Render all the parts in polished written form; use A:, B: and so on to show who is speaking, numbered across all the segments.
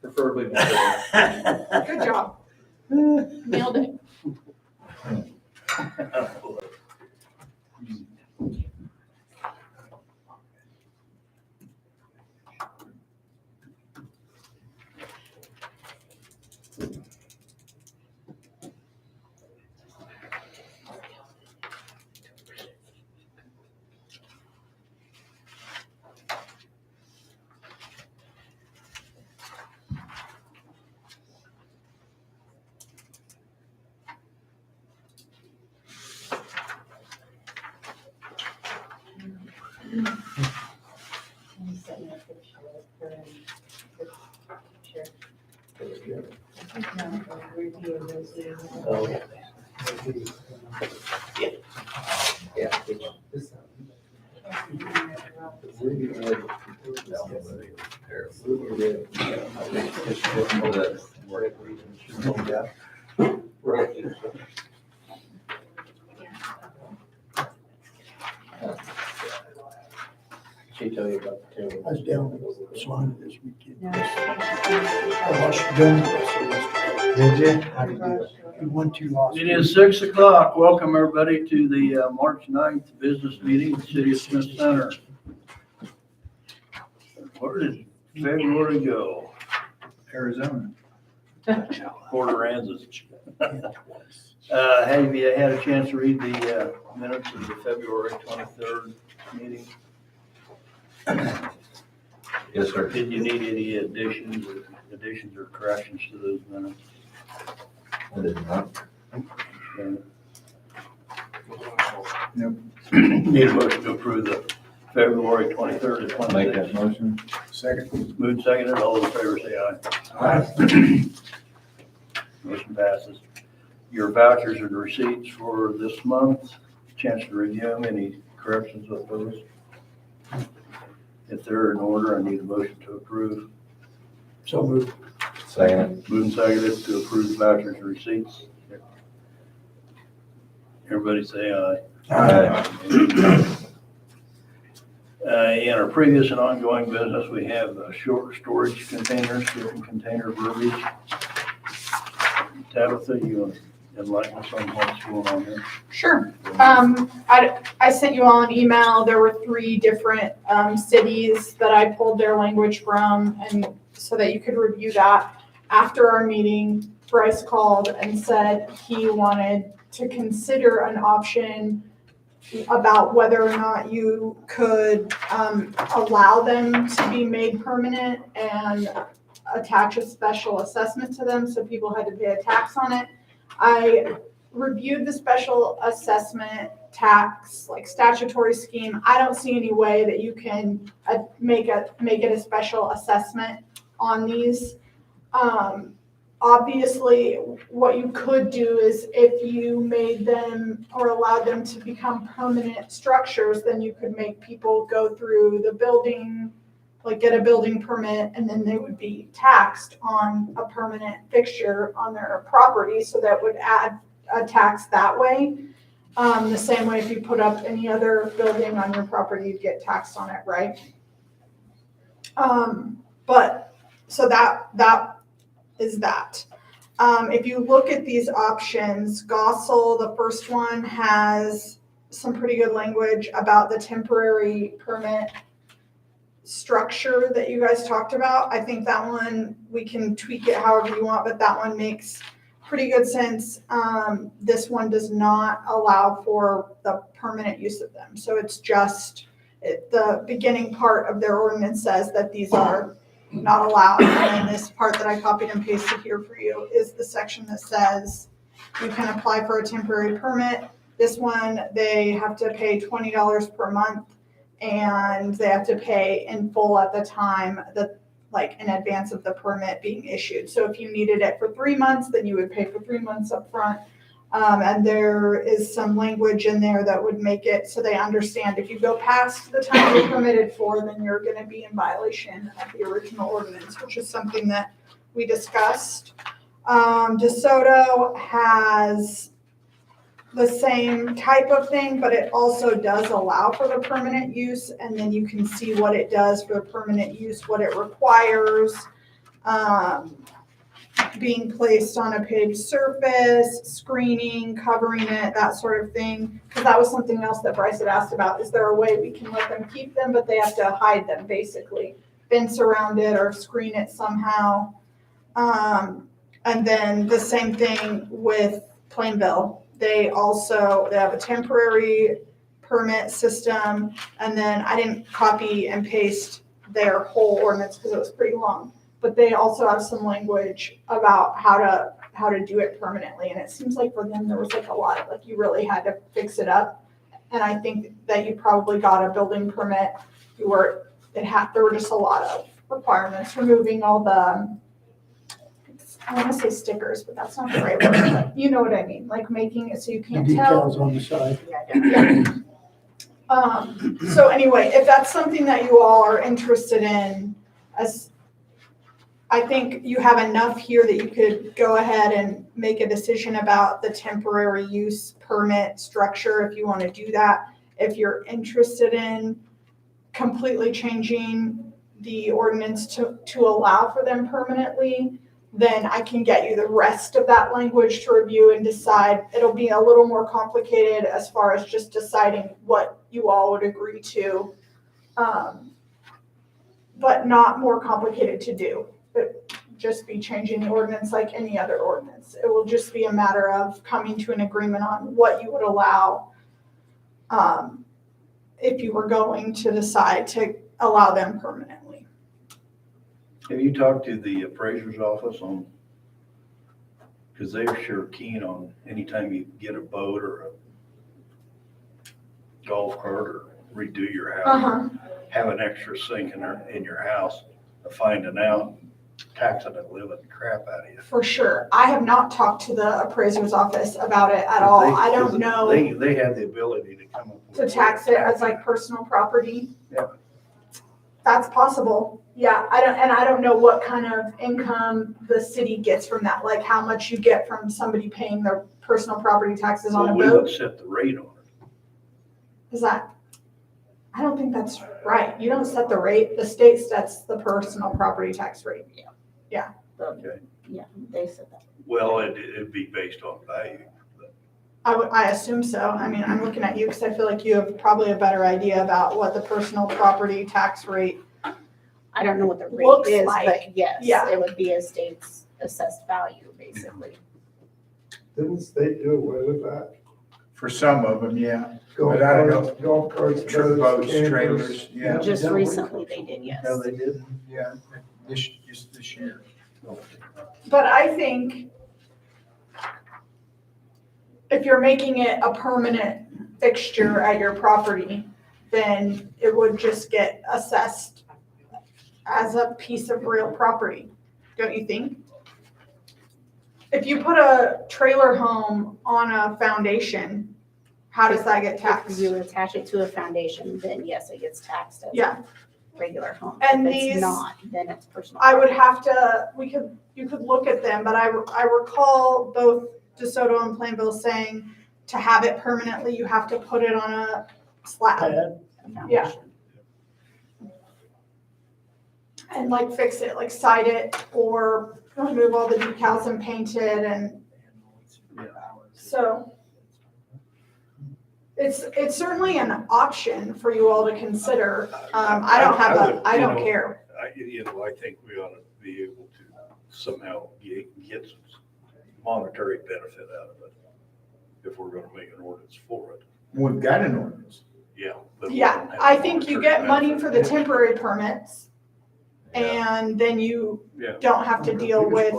A: Preferably before.
B: Good job. Nailed it.
A: She tell you about the table.
C: I was down in Salina this weekend. I watched Gun.
D: Did you? How did you do?
C: We won 2 losses.
E: It is 6 o'clock. Welcome everybody to the March 9th business meeting in the City of Smith Center. Where did February go?
D: Arizona.
E: Port Aransas. Have you had a chance to read the minutes of the February 23rd meeting?
D: Yes, sir.
E: Did you need any additions or corrections to those minutes?
D: I did not.
E: Need a motion to approve the February 23rd to
D: Make
E: 26th.
D: that motion. Second.
E: Moved and seconded, all those in favor say aye. Motion passes. Your vouchers and receipts for this month, chance to review them, any corrections with those? If they're in order, I need a motion to approve.
C: So moved.
D: Second.
E: Moved and seconded to approve the vouchers and receipts. Everybody say aye.
D: Aye.
E: In our previous and ongoing business, we have short storage containers, shipping container verbiage. Tabitha, you want to enlighten us on what's going on there?
B: Sure. I sent you all an email. There were 3 different cities that I pulled their language from, and so that you could review that. After our meeting, Bryce called and said he wanted to consider an option about whether or not you could allow them to be made permanent and attach a special assessment to them, so people had to pay a tax on it. I reviewed the special assessment tax, like statutory scheme. I don't see any way that you can make it a special assessment on these. Obviously, what you could do is if you made them or allowed them to become permanent structures, then you could make people go through the building, like get a building permit, and then they would be taxed on a permanent fixture on their property. So that would add a tax that way. The same way if you put up any other building on your property, you'd get taxed on it, right? But so that is that. If you look at these options, Gossel, the first one, has some pretty good language about the temporary permit structure that you guys talked about. I think that one, we can tweak it however you want, but that one makes pretty good sense. This one does not allow for the permanent use of them. So it's just the beginning part of their ordinance says that these are not allowed. And this part that I copied and pasted here for you is the section that says you can apply for a temporary permit. This one, they have to pay $20 per month, and they have to pay in full at the time that, like, in advance of the permit being issued. So if you needed it for 3 months, then you would pay for 3 months up front. And there is some language in there that would make it so they understand if you go past the time you're permitted for, then you're going to be in violation of the original ordinance, which is something that we discussed. DeSoto has the same type of thing, but it also does allow for the permanent use, and then you can see what it does for the permanent use, what it requires. Being placed on a paved surface, screening, covering it, that sort of thing. Because that was something else that Bryce had asked about. Is there a way we can let them keep them, but they have to hide them, basically? Fence around it or screen it somehow. And then the same thing with Plainville. They have a temporary permit system. And then I didn't copy and paste their whole ordinance because it was pretty long. But they also have some language about how to do it permanently. And it seems like for them, there was like a lot of, like, you really had to fix it up. And I think that you probably got a building permit where there were just a lot of requirements, removing all the, I want to say stickers, but that's not the right word, but you know what I mean, like making it so you can't tell.
C: Decals on the side.
B: So anyway, if that's something that you all are interested in, I think you have enough here that you could go ahead and make a decision about the temporary use permit structure if you want to do that. If you're interested in completely changing the ordinance to allow for them permanently, then I can get you the rest of that language to review and decide. It'll be a little more complicated as far as just deciding what you all would agree to, but not more complicated to do. It just be changing the ordinance like any other ordinance. It will just be a matter of coming to an agreement on what you would allow if you were going to decide to allow them permanently.
E: Have you talked to the appraiser's office on, because they're sure keen on anytime you get a boat or a golf cart or redo your house, have an extra sink in your house, finding out, taxing the living crap out of you.
B: For sure. I have not talked to the appraiser's office about it at all. I don't know
E: They have the ability to come up with.
B: to tax it as like personal property.
E: Yeah.
B: That's possible. Yeah, I don't know what kind of income the city gets from that, like how much you get from somebody paying their personal property taxes on a
E: We would
B: boat.
E: set the rate on it.
B: Is that, I don't think that's right. You don't set the rate. The state sets the personal property tax rate.
E: Okay.
F: Yeah, they said that.
E: Well, it'd be based on value.
B: I assume so. I mean, I'm looking at you because I feel like you have probably a better idea about what the personal property tax rate.
F: I don't know what the
B: Looks
F: rate is,
B: like.
F: but yes,
B: Yeah.
F: it would be a state's assessed value, basically.
G: Didn't the state do away with that?
D: For some of them, yeah.
G: Golf
D: But I don't know.
G: carts, golf carts,
D: Truck
G: boats,
D: boats,
G: campers.
D: trailers, yeah.
F: Just
C: that
F: recently they did, yes.
D: No, they did, yeah, just this year.
B: But I think if you're making it a permanent fixture at your property, then it would just get assessed as a piece of real property, don't you think? If you put a trailer home on a foundation, how does that get
F: If
B: taxed?
F: you attach it to a foundation, then yes, it gets taxed as
B: Yeah.
F: a regular home.
B: And
F: If
B: these-
F: it's not, then it's personal.
B: I would have to, you could look at them, but I recall both DeSoto and Plainville saying to have it permanently, you have to put it on a slab
C: Pad.
B: yeah. and like fix it, like side it or remove all the decals and paint it and so it's certainly an option for you all to consider. I don't care.
E: I think we ought to be able to somehow get some monetary benefit out of it if we're gonna make an ordinance for it.
D: We've got an ordinance.
E: Yeah. but we
B: Yeah,
E: don't have
B: I
E: a
B: think you
E: monetary
B: get money
E: benefit.
B: for the temporary permits
E: Yeah.
B: and then you
E: Yeah.
B: don't have to deal with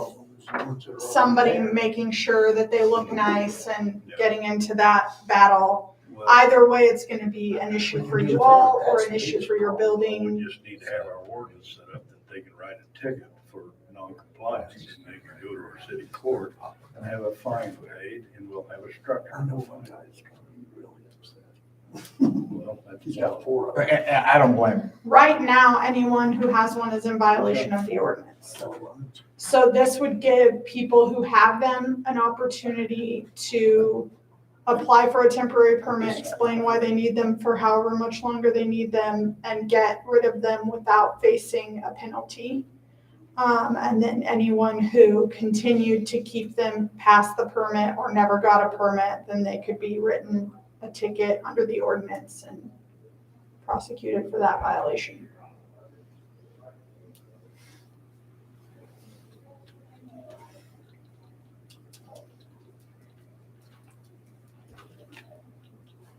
B: somebody making sure that they look nice and getting into that battle.
E: Well,
B: Either way, it's gonna be an issue for you all or an issue for your
E: We
B: building.
E: just need to have our ordinance set up that they can write a ticket for non-compliance, and they can go to our city court and have a fine paid, and we'll have a structure.
C: I know one guy that's gonna be really upset.
E: Well, that's.
C: He's got 4 of them.
D: I don't blame him.
B: Right now, anyone who has one is in violation of the ordinance. So this would give people who have them an opportunity to apply for a temporary permit, explain why they need them for however much longer they need them, and get rid of them without facing a penalty. And then anyone who continued to keep them past the permit or never got a permit, then they could be written a ticket under the ordinance and prosecuted for that violation.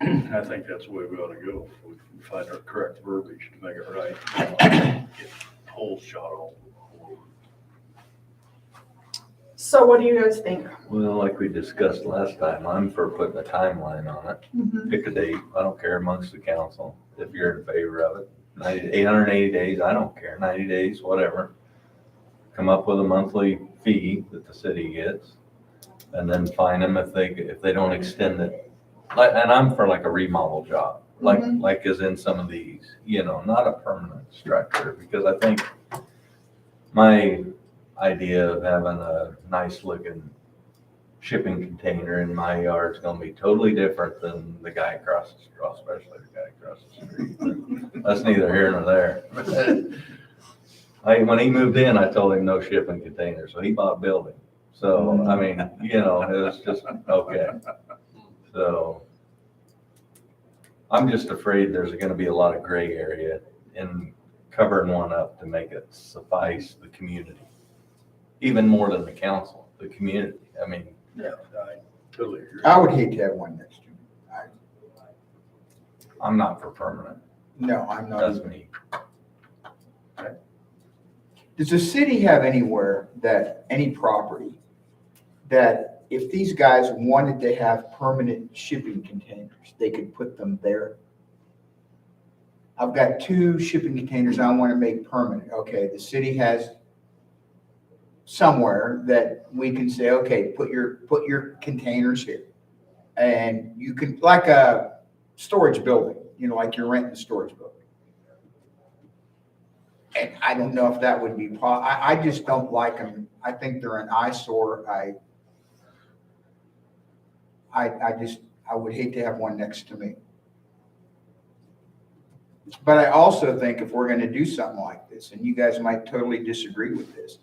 E: I think that's the way we ought to go. We can find our correct verbiage to make it right. Get holes shot all.
B: So what do you guys think?
H: Well, like we discussed last time, I'm for putting a timeline on it. Pick a date, I don't care amongst the council, if you're in favor of it. 880 days, I don't care, 90 days, whatever. Come up with a monthly fee that the city gets, and then fine them if they don't extend it. And I'm for like a remodel job, like as in some of these, not a permanent structure, because I think my idea of having a nice looking shipping container in my yard is gonna be totally different than the guy across the street, especially the guy across the street. But that's neither here nor there. When he moved in, I told him no shipping container, so he bought a building. So, I mean, it was just, okay. So I'm just afraid there's gonna be a lot of gray area in covering one up to make it suffice the community. Even more than the council, the community. I mean,
E: Yeah, I totally agree.
D: I would hate to have one next to me.
H: I'm not for permanent.
D: No, I'm not.
H: That's me.
D: Does the city have anywhere any property that if these guys wanted to have permanent shipping containers, they could put them there? I've got 2 shipping containers I want to make permanent. Okay, the city has somewhere that we can say, okay, put your containers here. And you can, like a storage building, like you're renting a storage building. And I don't know if that would be, I just don't like them. I think they're an eyesore. I would hate to have one next to me. But I also think if we're going to do something like this, and you guys might totally disagree with this,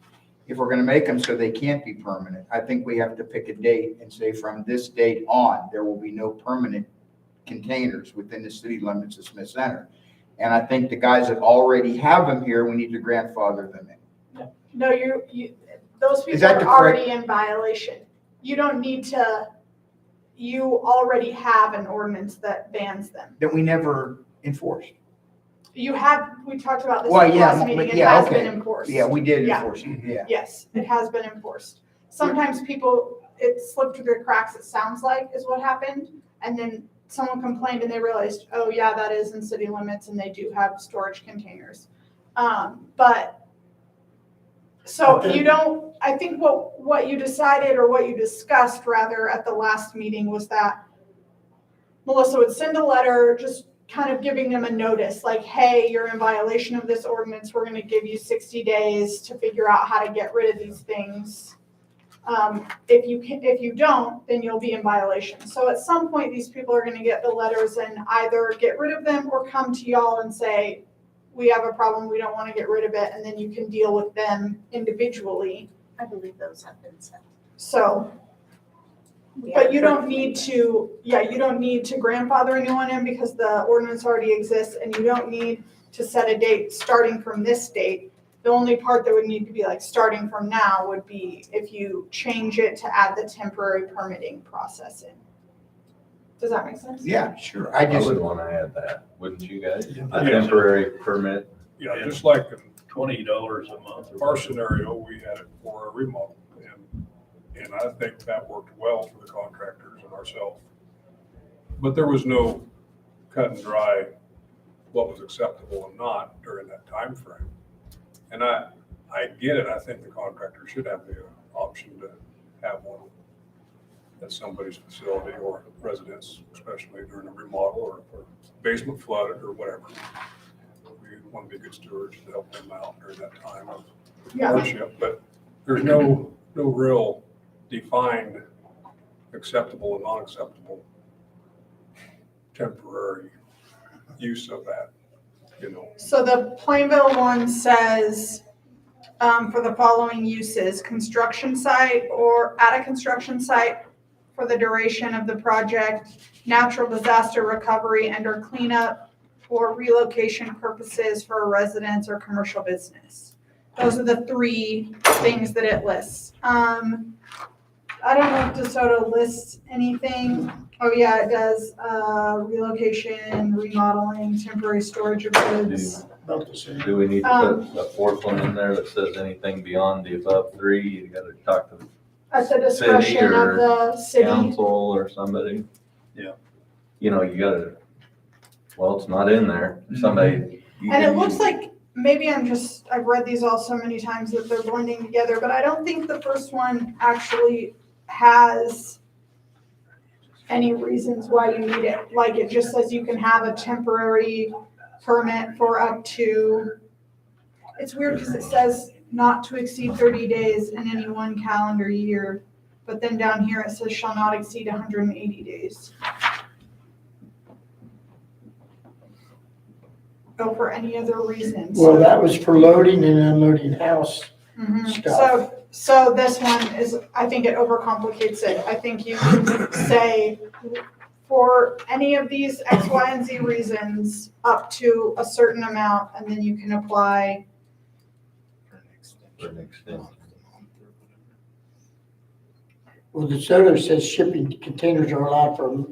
D: if we're going to make them so they can't be permanent, I think we have to pick a date and say from this date on, there will be no permanent containers within the city limits of Smith Center. And I think the guys that already have them here, we need to grandfather them in.
B: No, those
D: Is
B: people
D: that
B: are
D: the
B: already in violation. You don't need to, you already have an ordinance that bans them.
D: That we never enforced.
B: We talked about this
D: Well,
B: in the
D: yeah,
B: last meeting,
D: but
B: it
D: yeah,
B: has
D: okay.
B: been enforced.
D: Yeah, we did
B: Yeah.
D: enforce it, yeah.
B: Yes, it has been enforced. Sometimes it slipped through the cracks, it sounds like is what happened. And then someone complained and they realized, oh yeah, that is in city limits and they do have storage containers. I think what you decided or what you discussed rather at the last meeting was that Melissa would send a letter just kind of giving them a notice like, hey, you're in violation of this ordinance. We're going to give you 60 days to figure out how to get rid of these things. If you don't, then you'll be in violation. So at some point, these people are going to get the letters and either get rid of them or come to y'all and say, we have a problem, we don't want to get rid of it, and then you can deal with them individually.
F: I believe those have been sent.
B: So, but you don't need to grandfather anyone in because the ordinance already exists, and you don't need to set a date starting from this date. The only part that would need to be like starting from now would be if you change it to add the temporary permitting process in. Does that make sense?
D: Yeah, sure.
H: I would want to add that, wouldn't you guys? A
E: Yeah.
H: temporary permit.
G: Yeah, just like in
E: $20 a month.
G: our scenario, we had it for a remodel. And I think that worked well for the contractors and ourselves. But there was no cut and dry what was acceptable and not during that time frame. And I get it. I think the contractor should have the option to have one at somebody's facility or residence, especially during a remodel or basement flooded or whatever. We want to be good stewards to help them out during that time of
B: Yeah.
G: hardship. But there's no real defined acceptable and non-acceptable temporary use of that, you know.
B: So the Plainville one says, for the following uses, construction site or at a construction site for the duration of the project, natural disaster recovery and or cleanup, or relocation purposes for a residence or commercial business. Those are the three things that it lists. I don't know if DeSoto lists anything. Oh yeah, it does, relocation, remodeling, temporary storage of goods.
C: About the same.
H: Do we need to put a fourth one in there that says anything beyond the above three? You gotta talk to the
B: At the discretion of the city.
H: council or somebody.
E: Yeah.
H: You know, you gotta, well, it's not in there. Somebody. you
B: And it
H: can-
B: looks like, maybe I've read these all so many times that they're blending together, but I don't think the first one actually has any reasons why you need it. Like, it just says you can have a temporary permit for up to, it's weird because it says not to exceed 30 days in any one calendar year. But then down here it says shall not exceed 180 days. Or for any other reason.
C: Well,
B: So-
C: that was for loading and unloading house.
B: Mhm.
C: Stuff.
B: So this one is, I think it overcomplicates it. I think you can say for any of these X, Y, and Z reasons, up to a certain amount, and then you can apply.
H: For an extension.
C: Well, DeSoto says shipping containers are allowed for a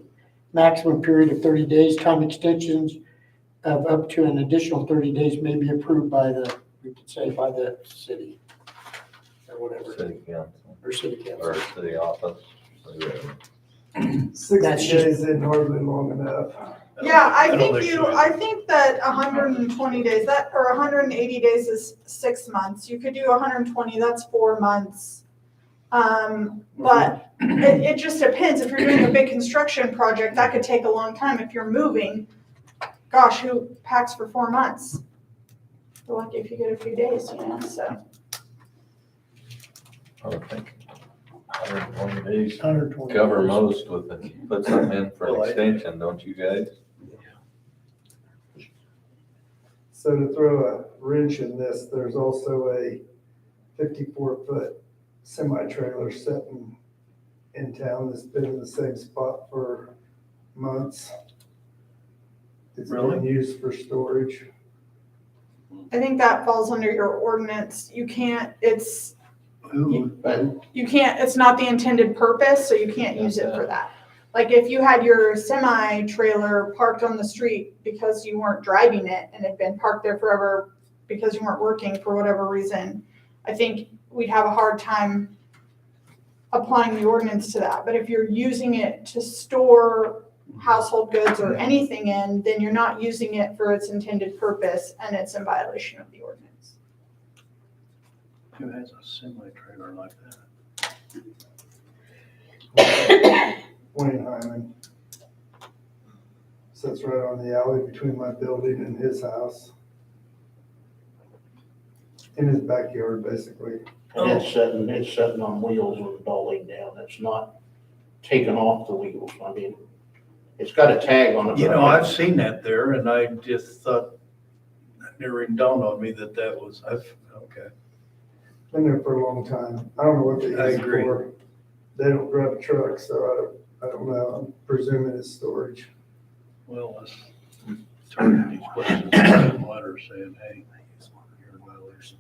C: maximum period of 30 days. Time extensions of up to an additional 30 days may be approved by we could say by the city or whatever,
H: City council
C: or city council.
H: or city office.
I: 60
C: That's just-
I: days isn't hardly long enough.
B: Yeah, I
E: don't
B: think
E: so.
B: I think that 120 days, or 180 days is 6 months. You could do 120, that's 4 months. But it just depends. If you're doing a big construction project, that could take a long time. If you're moving, gosh, who packs for 4 months? You're lucky if you get a few days, so.
H: I would think 120 days
C: 120
H: cover
C: days.
H: most with it. Put something in for
E: Well,
H: an extension, don't you guys?
I: So to throw a wrench in this, there's also a 54-foot semi-trailer sitting in town that's been in the same spot for months. It's
E: Really?
I: been used for storage.
B: I think that falls under your ordinance. You can't, it's not the intended purpose, so you can't use it for that. Like if you had your semi-trailer parked on the street because you weren't driving it and had been parked there forever because you weren't working for whatever reason, I think we'd have a hard time applying the ordinance to that. But if you're using it to store household goods or anything in, then you're not using it for its intended purpose and it's in violation of the ordinance.
E: Who has a semi-trailer like
I: Wayne Hyman sits right on the alley between my building and his house. In his backyard, basically.
A: And it's sitting on wheels with a dolly down. It's not taken off the wheels. I mean, it's got a tag on it.
E: You
A: but
E: know,
A: I-
E: I've seen that there and I just thought, it never even dawned on me that was, okay.
I: Been there for a long time. I don't know what they use
E: I
I: it
E: agree.
I: for. They don't drive a truck, so I don't know. I'm presuming it's storage.
E: Well, let's turn these questions in the letter saying, hey, you're in violation.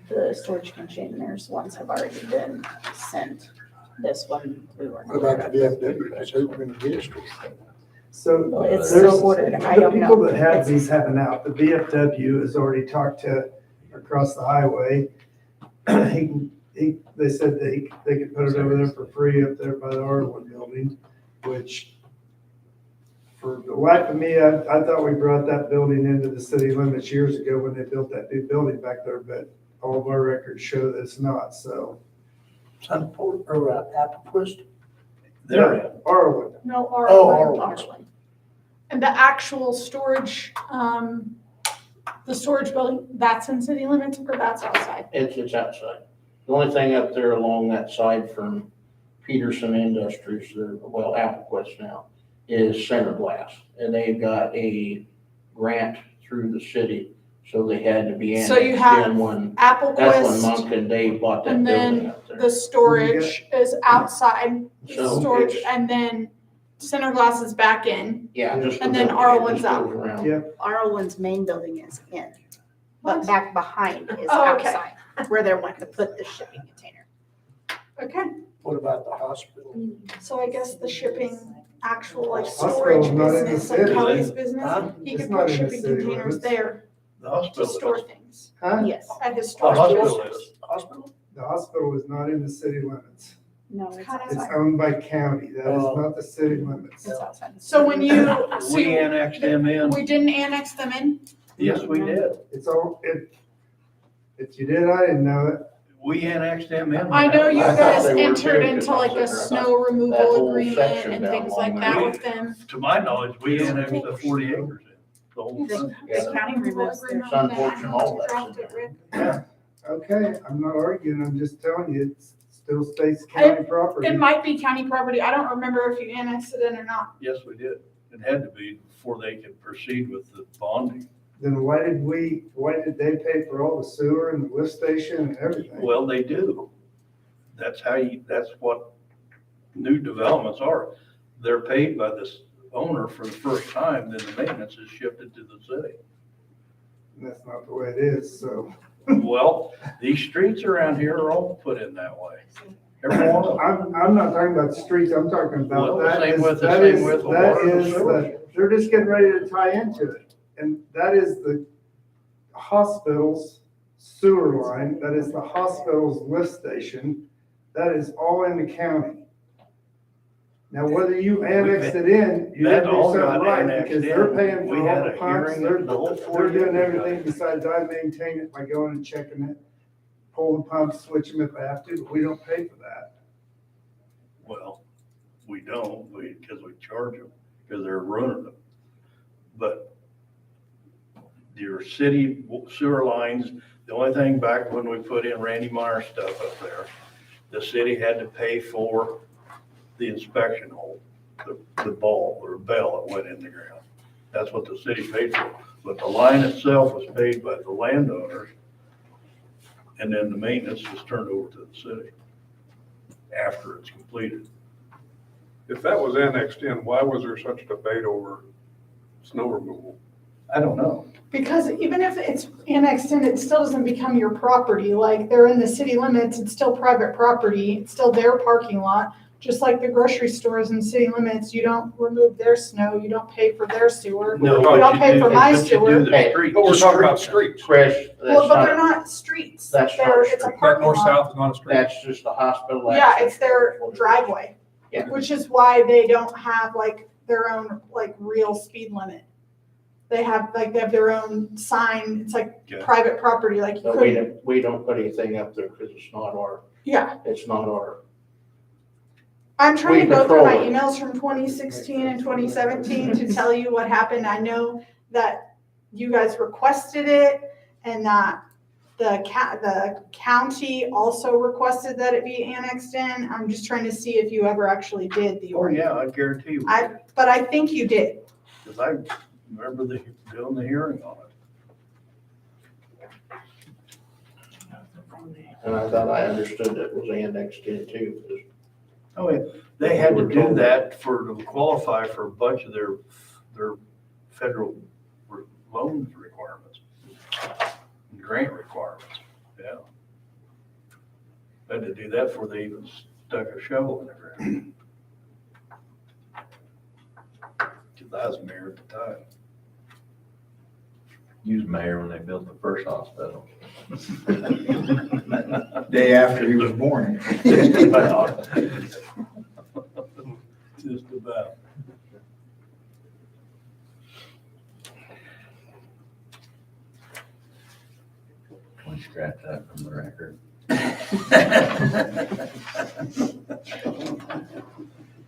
F: The storage containers ones have already been sent. This one, we weren't.
C: What about the VFW? So we're gonna get it straight.
I: So
F: Well, it's
I: there's,
F: still ordered. I
I: the
F: don't
I: people
F: know.
I: that have these have an out. The VFW has already talked to across the highway. They said they could put it over there for free up there by the Arlen building, which for the life of me, I thought we brought that building into the city limits years ago when they built that new building back there, but all of our records show that it's not, so.
C: Sunport or Applequist?
E: There,
I: Arlen,
B: No,
C: Oh,
B: R1.
C: Arlen.
B: And the actual storage, the storage building, that's in city limits or that's outside?
A: It's outside. The only thing up there along that side from Peterson Industries, well, Applequest now, is Center Glass. And they've got a grant through the city, so they had to be
B: So you
A: annexed
B: have
A: in when, that's when
B: Applequist,
A: Monk and Dave bought that
B: and
A: building
B: then
A: up there.
B: the storage is outside,
A: So
B: storage,
A: it's-
B: and then Center Glass is back in.
A: Yeah, just.
B: And
A: the
B: then
A: building, it
B: R1's
A: just
B: out.
A: goes around.
I: Yeah.
F: R1's main building is in,
B: What?
F: but back behind is
B: Oh, okay.
F: outside, where they're wanting to put the shipping container.
B: Okay,
C: What about the hospital?
B: so I guess the shipping, actual like
I: Hospital's
B: storage
I: not in the
B: business, like
I: city.
B: Kelly's business,
E: Huh?
B: he
I: It's
B: could
I: not
B: put
I: in the
B: shipping
I: city
B: containers
I: limits.
B: there
E: The
B: to
E: hospital.
B: store things
I: Huh?
F: Yes,
B: at his
E: The
B: storage.
E: hospital
B: business.
E: is.
C: Hospital?
I: The hospital is not in the city limits.
F: no, it's
B: Kinda
I: It's
F: outside.
I: owned by county. That is not the city limits.
F: It's outside.
B: So when you, so
E: We annexed them in.
B: we didn't annex them in?
E: Yes, we did.
I: It's all, if you did, I didn't know it.
E: We annexed them in.
B: I know you
A: I thought
B: guys
A: they were
B: entered
A: too,
B: into
A: 'cause
B: like
A: I
B: a
A: was sitting there,
B: snow
A: that
B: removal
A: whole
B: agreement
A: section
B: and
A: down
B: things
A: along
B: like
A: there.
B: that with them.
E: To my knowledge, we annexed the 40 acres in. The whole thing.
B: The county removes their.
A: It's unfortunate all that's
B: Dropped
A: in
B: it, Rick.
I: Okay, I'm not arguing. I'm just telling you, it still stays county property.
B: It might be county property. I don't remember if you annexed it in or not.
E: Yes, we did. It had to be before they could proceed with the bonding.
I: Then why did they pay for all the sewer and the lift station and everything?
E: Well, they do. That's what new developments are. They're paid by this owner for the first time, then the maintenance is shifted to the city.
I: And that's not the way it is, so.
E: Well, these streets around here are all put in that way. Every one of them.
I: I'm not talking about the streets, I'm talking
E: Well,
I: about
E: the
I: that
E: same
I: is,
E: with the
I: that
E: same
I: is,
E: with the
I: that
E: water and
I: is,
E: sewer.
I: they're just getting ready to tie into it. And that is the hospital's sewer line, that is the hospital's lift station, that is all in the county. Now, whether you annexed it in, you
E: That
I: didn't do
E: all
I: something
E: got
I: right,
E: annexed
I: because they're
E: in.
I: paying
E: We
I: for
E: had
I: all
E: a
I: the pumps,
E: hearing,
I: they're,
E: the whole
I: they're
E: 40
I: doing
E: acres
I: everything
E: got-
I: besides I maintain it by going and checking it, pull the pumps, switch them if I have to, but we don't pay for that.
E: Well, we don't, because we charge them, because they're running them. But your city sewer lines, the only thing back when we put in Randy Meyer stuff up there, the city had to pay for the inspection hole, the ball or bell that went in the ground. That's what the city paid for. But the line itself was paid by the landowners, and then the maintenance was turned over to the city after it's completed.
G: If that was annexed in, why was there such debate over snow removal?
E: I don't know.
B: Because even if it's annexed in, it still doesn't become your property. Like, they're in the city limits, it's still private property, it's still their parking lot. Just like the grocery stores in city limits, you don't remove their snow, you don't pay for their sewer.
E: No,
B: You
E: but
B: don't
E: you
B: pay
E: do-
B: for my
E: but you do
B: sewer.
E: the
A: Hey,
E: street.
G: But we're talking about streets.
A: Chris,
B: Well,
A: that's
B: but they're
A: not,
B: not streets.
A: That's not
B: They're,
A: a
B: it's a
A: street.
G: That
B: parking lot.
G: north-south is not a street.
A: that's just the hospital.
B: Yeah,
A: access.
B: it's their driveway.
A: Yeah.
B: Which is why they don't have like their own like real speed limit. They have their own sign, it's like
E: Yeah.
B: private property, like you
A: But we
B: couldn't,
A: we don't put anything up there because it's not our,
B: I'm trying to
A: We
B: go through my
A: control it.
B: emails from 2016 and 2017 to tell you what happened. I know that you guys requested it and that the county also requested that it be annexed in. I'm just trying to see if you ever actually did the
E: Oh,
B: ordinance.
E: yeah, I guarantee you.
B: But I think you did.
E: Because I remember doing the hearing on it.
A: and I thought I understood that was annexed in too. 'Cause
E: Oh, yeah, they had to do that to qualify for a bunch of their federal loan requirements, and grant requirements, yeah. They had to do that before they even stuck a shovel in the ground. Because I was mayor at the time.
H: He was mayor when they built the first hospital.
D: Day after he was born.
E: Just about. Just about.
H: Can we scratch that from the record?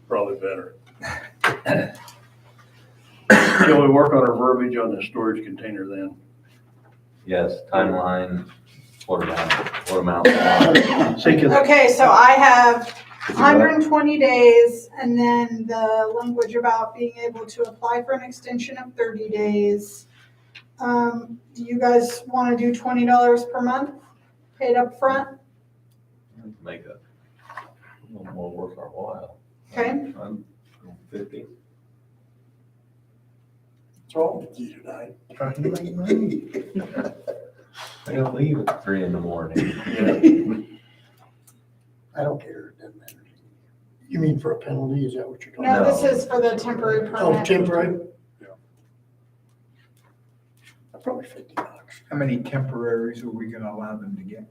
E: Probably better. Shall we work on our verbiage on the storage container then?
H: Yes, timeline, what amount?
E: See, 'cause
B: Okay, so I have 120 days, and then the language about being able to apply for an extension of 30 days. Do you guys want to do $20 per month, paid up front?
H: Make it a little more worth our while.
B: Okay.
H: I'm 50.
C: What's wrong with you tonight?
H: Trying to make money. I gotta leave at 3 in the morning.
C: I don't care, it doesn't matter. You mean for a penalty, is that what you're talking
B: No,
C: about?
B: this is for the temporary
C: Oh,
B: permit.
C: temporary?
G: Yeah.
C: Probably $50.
D: How many temporaries are we gonna allow them to get?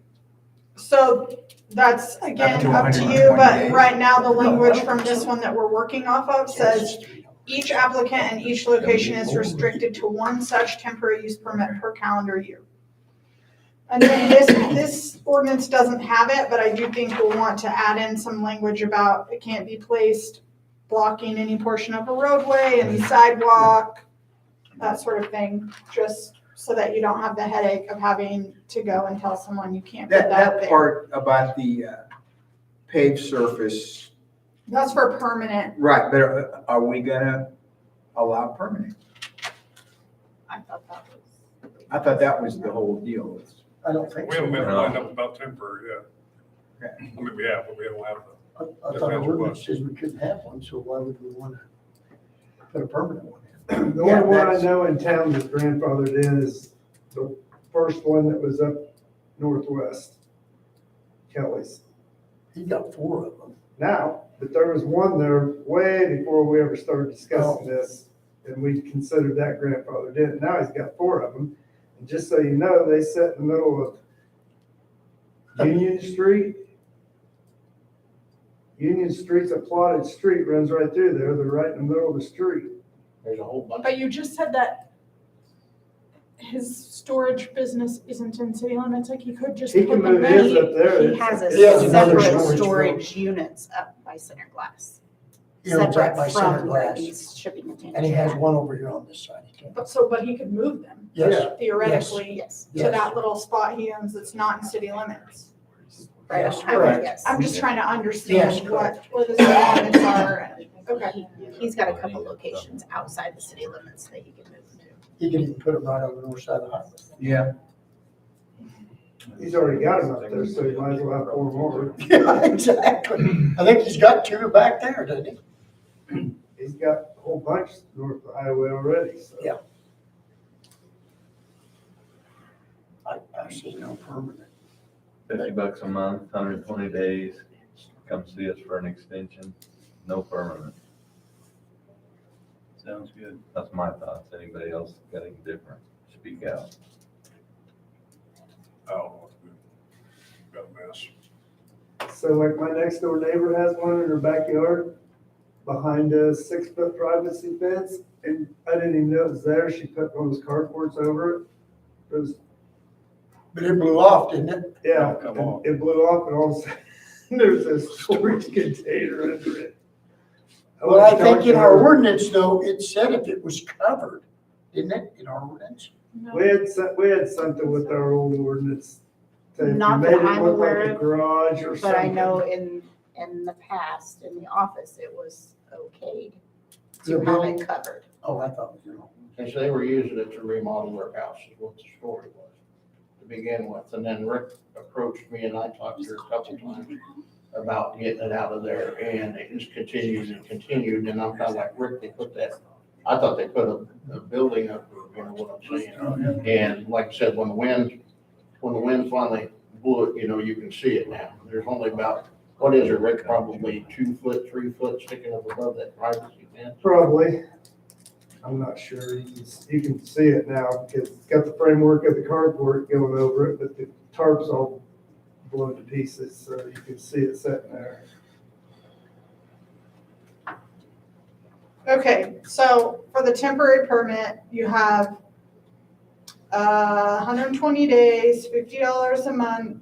B: So that's again
D: to
B: up to
D: 120
B: you, but
D: days.
B: right now the
C: No,
B: language
C: I don't
B: from
C: think
B: this
C: so.
B: one that we're working off of says each applicant and each location is restricted to one such temporary use permit per calendar year. And then this ordinance doesn't have it, but I do think we'll want to add in some language about it can't be placed blocking any portion of a roadway, any sidewalk, that sort of thing, just so that you don't have the headache of having to go and tell someone you can't put that there.
D: Part about the paved surface,
B: That's for permanent.
D: right, but are we gonna allow permanent?
F: I thought that was.
D: I thought that was the whole deal.
C: I don't think
G: We
C: so.
G: haven't been
H: No.
G: lined up about temporary yet.
D: Okay.
G: I mean, we have, but we don't have the.
C: I thought our ordinance says we couldn't have one, so why would we want to put a permanent one in?
I: The
D: Yeah,
I: only one I
D: that's-
I: know in town that's grandfathered in is the first one that was up northwest, Kelly's.
C: He got 4 of them.
I: Now, but there was one there way before we ever started discussing this, and we considered that grandfathered in. Now he's got 4 of them. And just so you know, they sit in the middle of Union Street. Union Street's a plotted street, runs right through there. They're right in the middle of the street.
A: There's a whole bunch.
B: But you just said that his storage business isn't in city limits, like he could just
I: He
B: put
I: can
B: them
I: move his
B: in.
I: up there.
F: He has a
C: He has another
F: separate
C: storage
F: storage units up by Center Glass.
C: He owns that by
F: Separate
C: Center
F: from where
C: Glass.
F: he's shipping containers.
C: And he has one over here on this side. He can-
B: But he could move them
C: Yes,
B: theoretically
F: Yes,
B: to
C: yes.
B: that little spot he owns that's not in city limits.
F: right
C: Yes,
F: on highway,
C: correct.
F: yes.
B: I'm just trying to
C: Yes,
B: understand
C: correct.
B: what the city limits are. Okay.
F: He's got a couple locations outside the city limits that he can move them to.
C: He could even put them right on the north side of the highway.
D: Yeah.
I: He's already got them up there, so he might as well have 4 more.
C: Yeah, exactly. I think he's got 2 back there, doesn't he?
I: He's got a whole bunch north of the highway already, so.
C: Yeah. I see no permanent.
H: $50 a month, 120 days, come see us for an extension, no permanent.
E: Sounds good.
H: That's my thoughts. Anybody else got anything different? Speak out.
G: I don't know. Got a mess.
I: So like my next door neighbor has one in her backyard behind a 6-foot privacy fence, and I didn't even know it was there. She put one of those carports over it. It was,
C: But it blew off, didn't it?
I: yeah,
E: Oh, come on.
I: it blew off and all of a sudden there's a storage container under it.
C: Well, I think in our ordinance though, it said if it was covered, didn't it, in our ordinance?
I: We had something with our old ordinance. That if you
F: Not
I: made
F: that
I: it
F: I'm
I: look
F: aware
I: like a
F: of,
I: garage or
F: But I
I: something.
F: know in the past, in the office, it was okayed to
C: The
F: have
C: building-
F: it covered.
C: Oh, I thought, you know.
A: And so they were using it to remodel their house is what the story was to begin with. And then Rick approached me and I talked to her a couple times about getting it out of there, and it just continued and continued. And I'm kind of like, Rick, they put that, I thought they put a building up, you know what I'm saying? And like I said, when the wind finally blew it, you know, you can see it now. There's only about, what is it, Rick, probably 2 foot, 3 foot sticking up above that privacy fence.
I: Probably. I'm not sure. You can see it now because it's got the framework of the carport going over it, but the tarp's all blown to pieces, so you can see it sitting there.
B: Okay, so for the temporary permit, you have 120 days, $50 a month,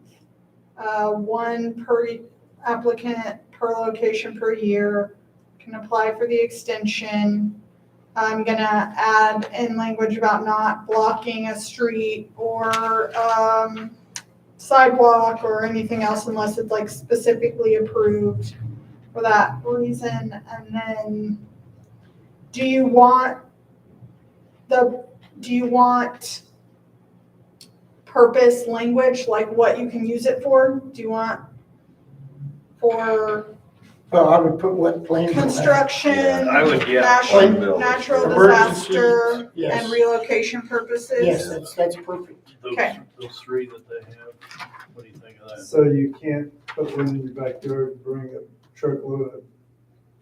B: 1 per applicant per location per year. Can apply for the extension. I'm gonna add in language about not blocking a street or sidewalk or anything else unless it's like specifically approved. for that reason. And then, do you want purpose language, like what you can use it for? Do you want for
C: Well, I would put what Plainville has.
B: construction,
H: Yeah, I would, yeah,
B: natural,
H: Plainville.
B: natural
C: Emergency,
B: disaster, and
C: yes.
B: relocation purposes?
C: Yes, that's perfect.
B: Okay.
E: Those three that they have, what do you think of that?
I: So you can't put one in your backyard and bring a truckload of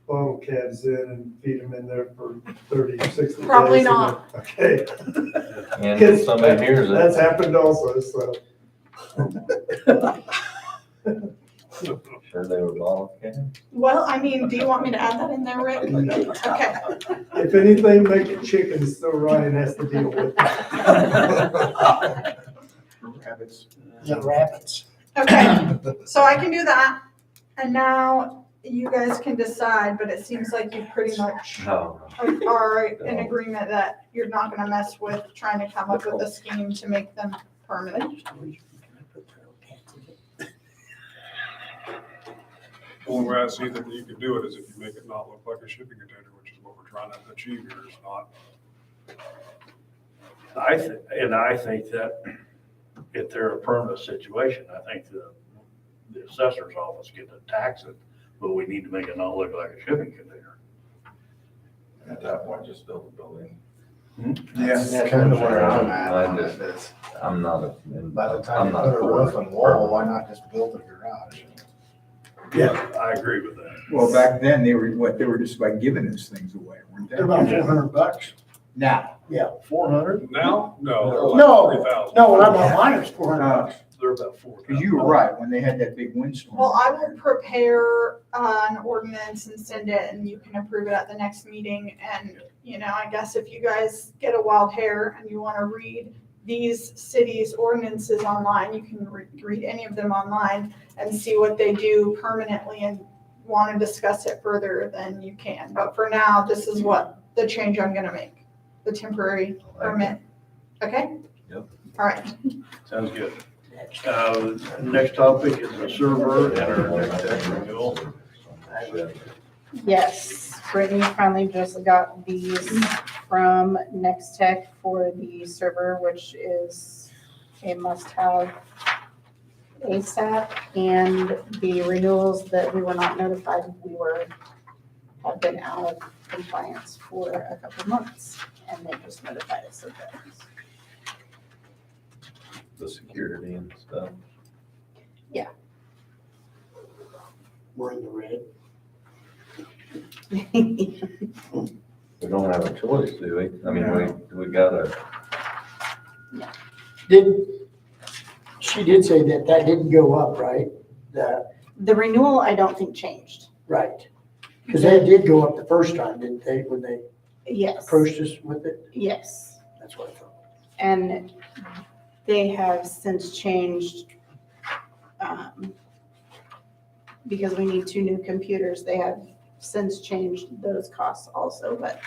I: bottle caps in and feed them in there for 30, 60 days.
B: Probably
I: and then-
B: not.
I: Okay.
H: And if somebody hears
I: That's
H: it,
I: happened also, so.
H: sure they were bottle cans.
B: Well, I mean, do you want me to add that in there, Rick? Okay.
I: If anything, make it chicken, so Ryan has to deal with it.
D: Rabbits.
C: Yeah, rabbits.
B: Okay, so I can do that, and now you guys can decide, but it seems like you pretty much
H: No,
B: are in agreement that you're not gonna mess with trying to come up with a scheme to make them permanent.
G: Only way I see that you can do it is if you make it not look like a shipping container, which is what we're trying to achieve here, is not.
E: I think that if they're a permanent situation, I think the assessor's office get to tax it, but we need to make it not look like a shipping container.
J: At that point, just build a building.
D: Yeah.
J: That's kind of where I'm at
H: I
J: on
H: just-
J: this.
H: I'm not a.
J: By the time
H: I'm
J: you
H: not
J: put a
H: for
J: roof and wall, why not just build a garage?
E: Yeah, I agree with that.
D: Well, back then, they were just like giving us things away, weren't they?
C: They're about $400.
D: Now,
E: 400?
G: Now, no, they're
C: No,
G: like 3,000.
C: No, when I bought mine, it was $400.
E: They're about 4,000.
D: because you were right, when they had that big windstorm.
B: Well, I will prepare an ordinance and send it, and you can approve it at the next meeting. And, you know, I guess if you guys get a wild hair and you want to read these cities' ordinances online, you can read any of them online and see what they do permanently and want to discuss it further, then you can. But for now, this is what the change I'm gonna make, the temporary permit. Okay?
H: Yep.
B: All right.
E: Sounds good. Next topic is the server and our next tech renewal.
F: Yes, Brittany finally just got these from Next Tech for the server, which is a must-have ASAP. And the renewals that we were not notified, have been out of compliance for a couple of months, and they just notified us of that.
H: The security and stuff.
C: We're in the red.
H: We don't have a choice, do we? I mean, we gotta,
C: She did say that didn't go up, right?
F: The renewal, I don't think changed.
C: Right. Because that did go up the first time, didn't they, when they
F: Yes,
C: approached us with it?
F: yes.
C: That's what I thought.
F: And they have since changed, because we need 2 new computers, they have since changed those costs also, but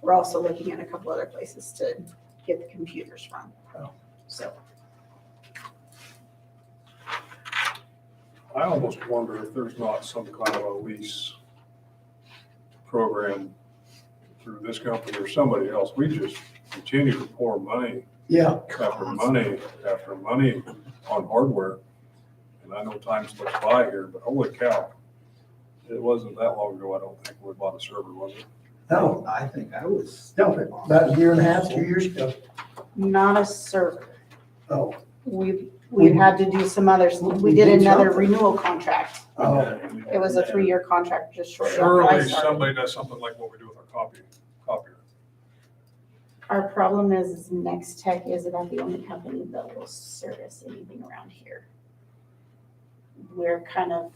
F: we're also looking at a couple other places to get the computers from. So,
G: I almost wonder if there's not some kind of a lease program through this company or somebody else. We just continue to pour money
C: Yeah.
G: after money after money on hardware. And I know time slips by here, but holy cow. It wasn't that long ago, I don't think, we bought a server, was it?
C: No,
D: I think I was.
C: no, about a year and a half, 2 years ago.
F: not a server.
C: Oh,
F: We had to do some others. We did another renewal contract.
C: oh,
F: It was a 3-year contract just shortly after I
G: Surely
F: started.
G: somebody does something like what we do with our copier.
F: Our problem is Next Tech is about the only company that will service anything around here. We're kind of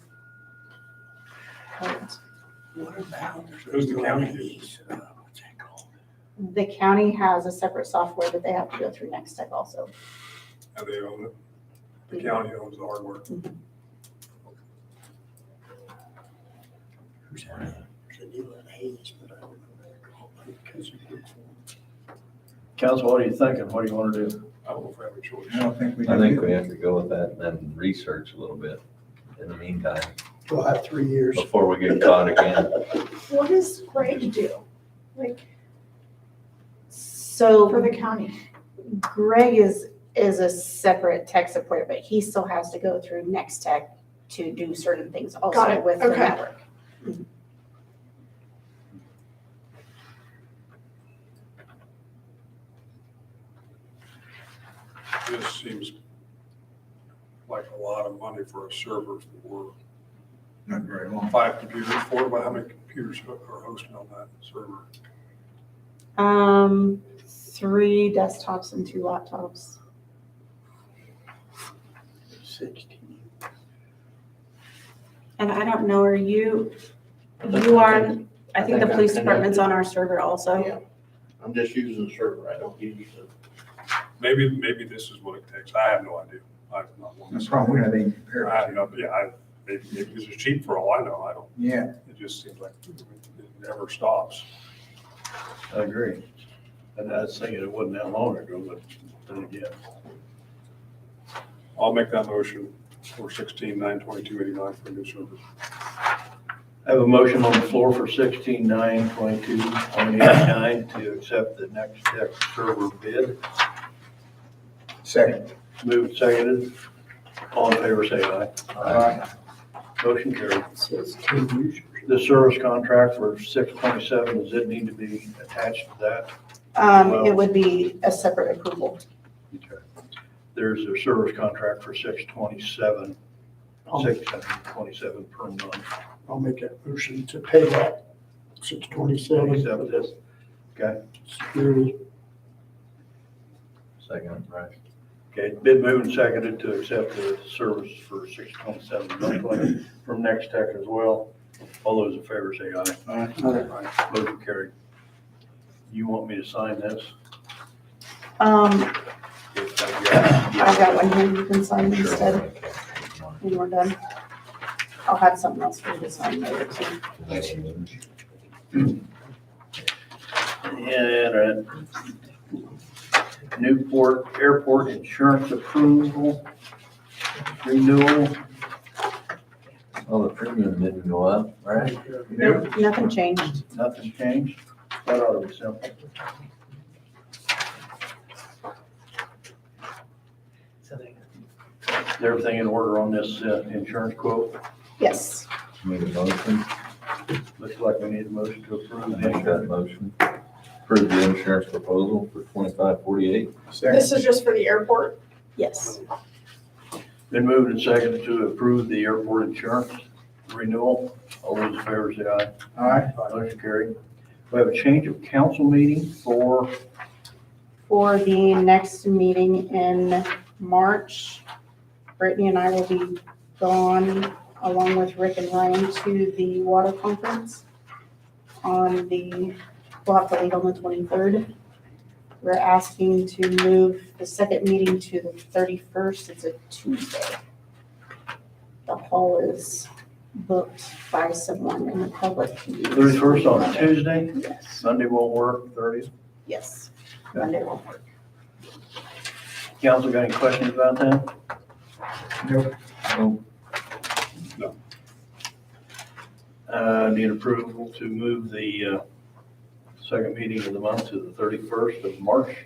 F: hurt.
C: what about?
G: Who's the county use?
C: What's that called?
F: The county has a separate software that they have to go through Next Tech also.
G: And they own it. The county owns the hardware.
C: Who's that? There's a deal in Hayes, but I don't know what they're called, because you work for them.
E: Council, what are you thinking? What do you want to do?
G: I don't know if we have a choice.
D: I don't think we
H: I
D: do.
H: think we have to go with that and then research a little bit in the meantime.
C: We'll have 3 years.
H: before we get caught again.
B: What does Greg do? Like, for
F: So
B: the county?
F: Greg is a separate tech support, but he still has to go through Next Tech to do certain things
B: Got
F: also
B: it.
F: with the
B: Okay.
F: network.
G: This seems like a lot of money for a server for
D: Not very long.
G: 5 computers. But how many computers are hosted on that server?
F: 3 desktops and 2 laptops.
C: 16.
F: And I don't know, you are, I think the
A: I think I'm
F: police department's
A: connected.
F: on our server also.
A: Yeah. I'm just using the server, I don't use it.
G: Maybe this is what it takes. I have no idea. I've not one.
D: That's probably how they compare
G: I
D: it.
G: have no, yeah, maybe this is cheap for all I know. I don't,
D: Yeah,
G: it just seems like it never stops.
E: I agree. And I was thinking it wasn't that long ago, but then again.
G: I'll make that motion for 16,922.89 for a new server.
E: I have a motion on the floor for 16,922.89 to accept the Next Tech server bid.
D: second.
E: Moved, seconded. All in favor, say aye.
D: Aye.
E: Motion carried.
C: It says 10 users.
E: The service contract for 627, does it need to be attached to that?
F: It would be a separate approval.
E: Okay. There's a service contract for 627, 627 per month.
C: I'll make that motion to pay that. 627
E: Accept this. Okay,
C: security.
H: Second, right?
E: okay, bid moved and seconded to accept the service for 627 monthly from Next Tech as well. All those in favor say aye.
D: Aye.
E: Aye. Motion carried. You want me to sign this?
F: I've got one here you can sign instead when we're done. I'll have something else for you to sign later too.
E: And Newport Airport insurance approval, renewal.
H: Oh, the premium didn't go up, right?
F: Nope, nothing changed.
E: Nothing changed. That ought to be simple. Is everything in order on this insurance quote?
F: Yes.
H: Need a motion?
E: Looks like we need a motion to approve the
H: Make that
E: insurance.
H: motion. Approve the insurance proposal for 2548.
D: Second.
B: This is just for the airport?
F: Yes.
E: Been moved and seconded to approve the airport insurance renewal. All those in favor say aye.
D: Aye.
E: Motion carried. We have a change of council meeting for,
F: For the next meeting in March, Brittany and I will be gone along with Rick and Ryan to the water conference on we'll have to leave on the 23rd. We're asking to move the second meeting to the 31st. It's a Tuesday. The hall is booked by someone in the public.
E: 31st on a Tuesday.
F: Yes,
E: Sunday won't work, 30th.
F: yes. Monday won't work.
E: Council got any questions about that?
D: Nope.
E: No. Need approval to move the second meeting of the month to the 31st of March,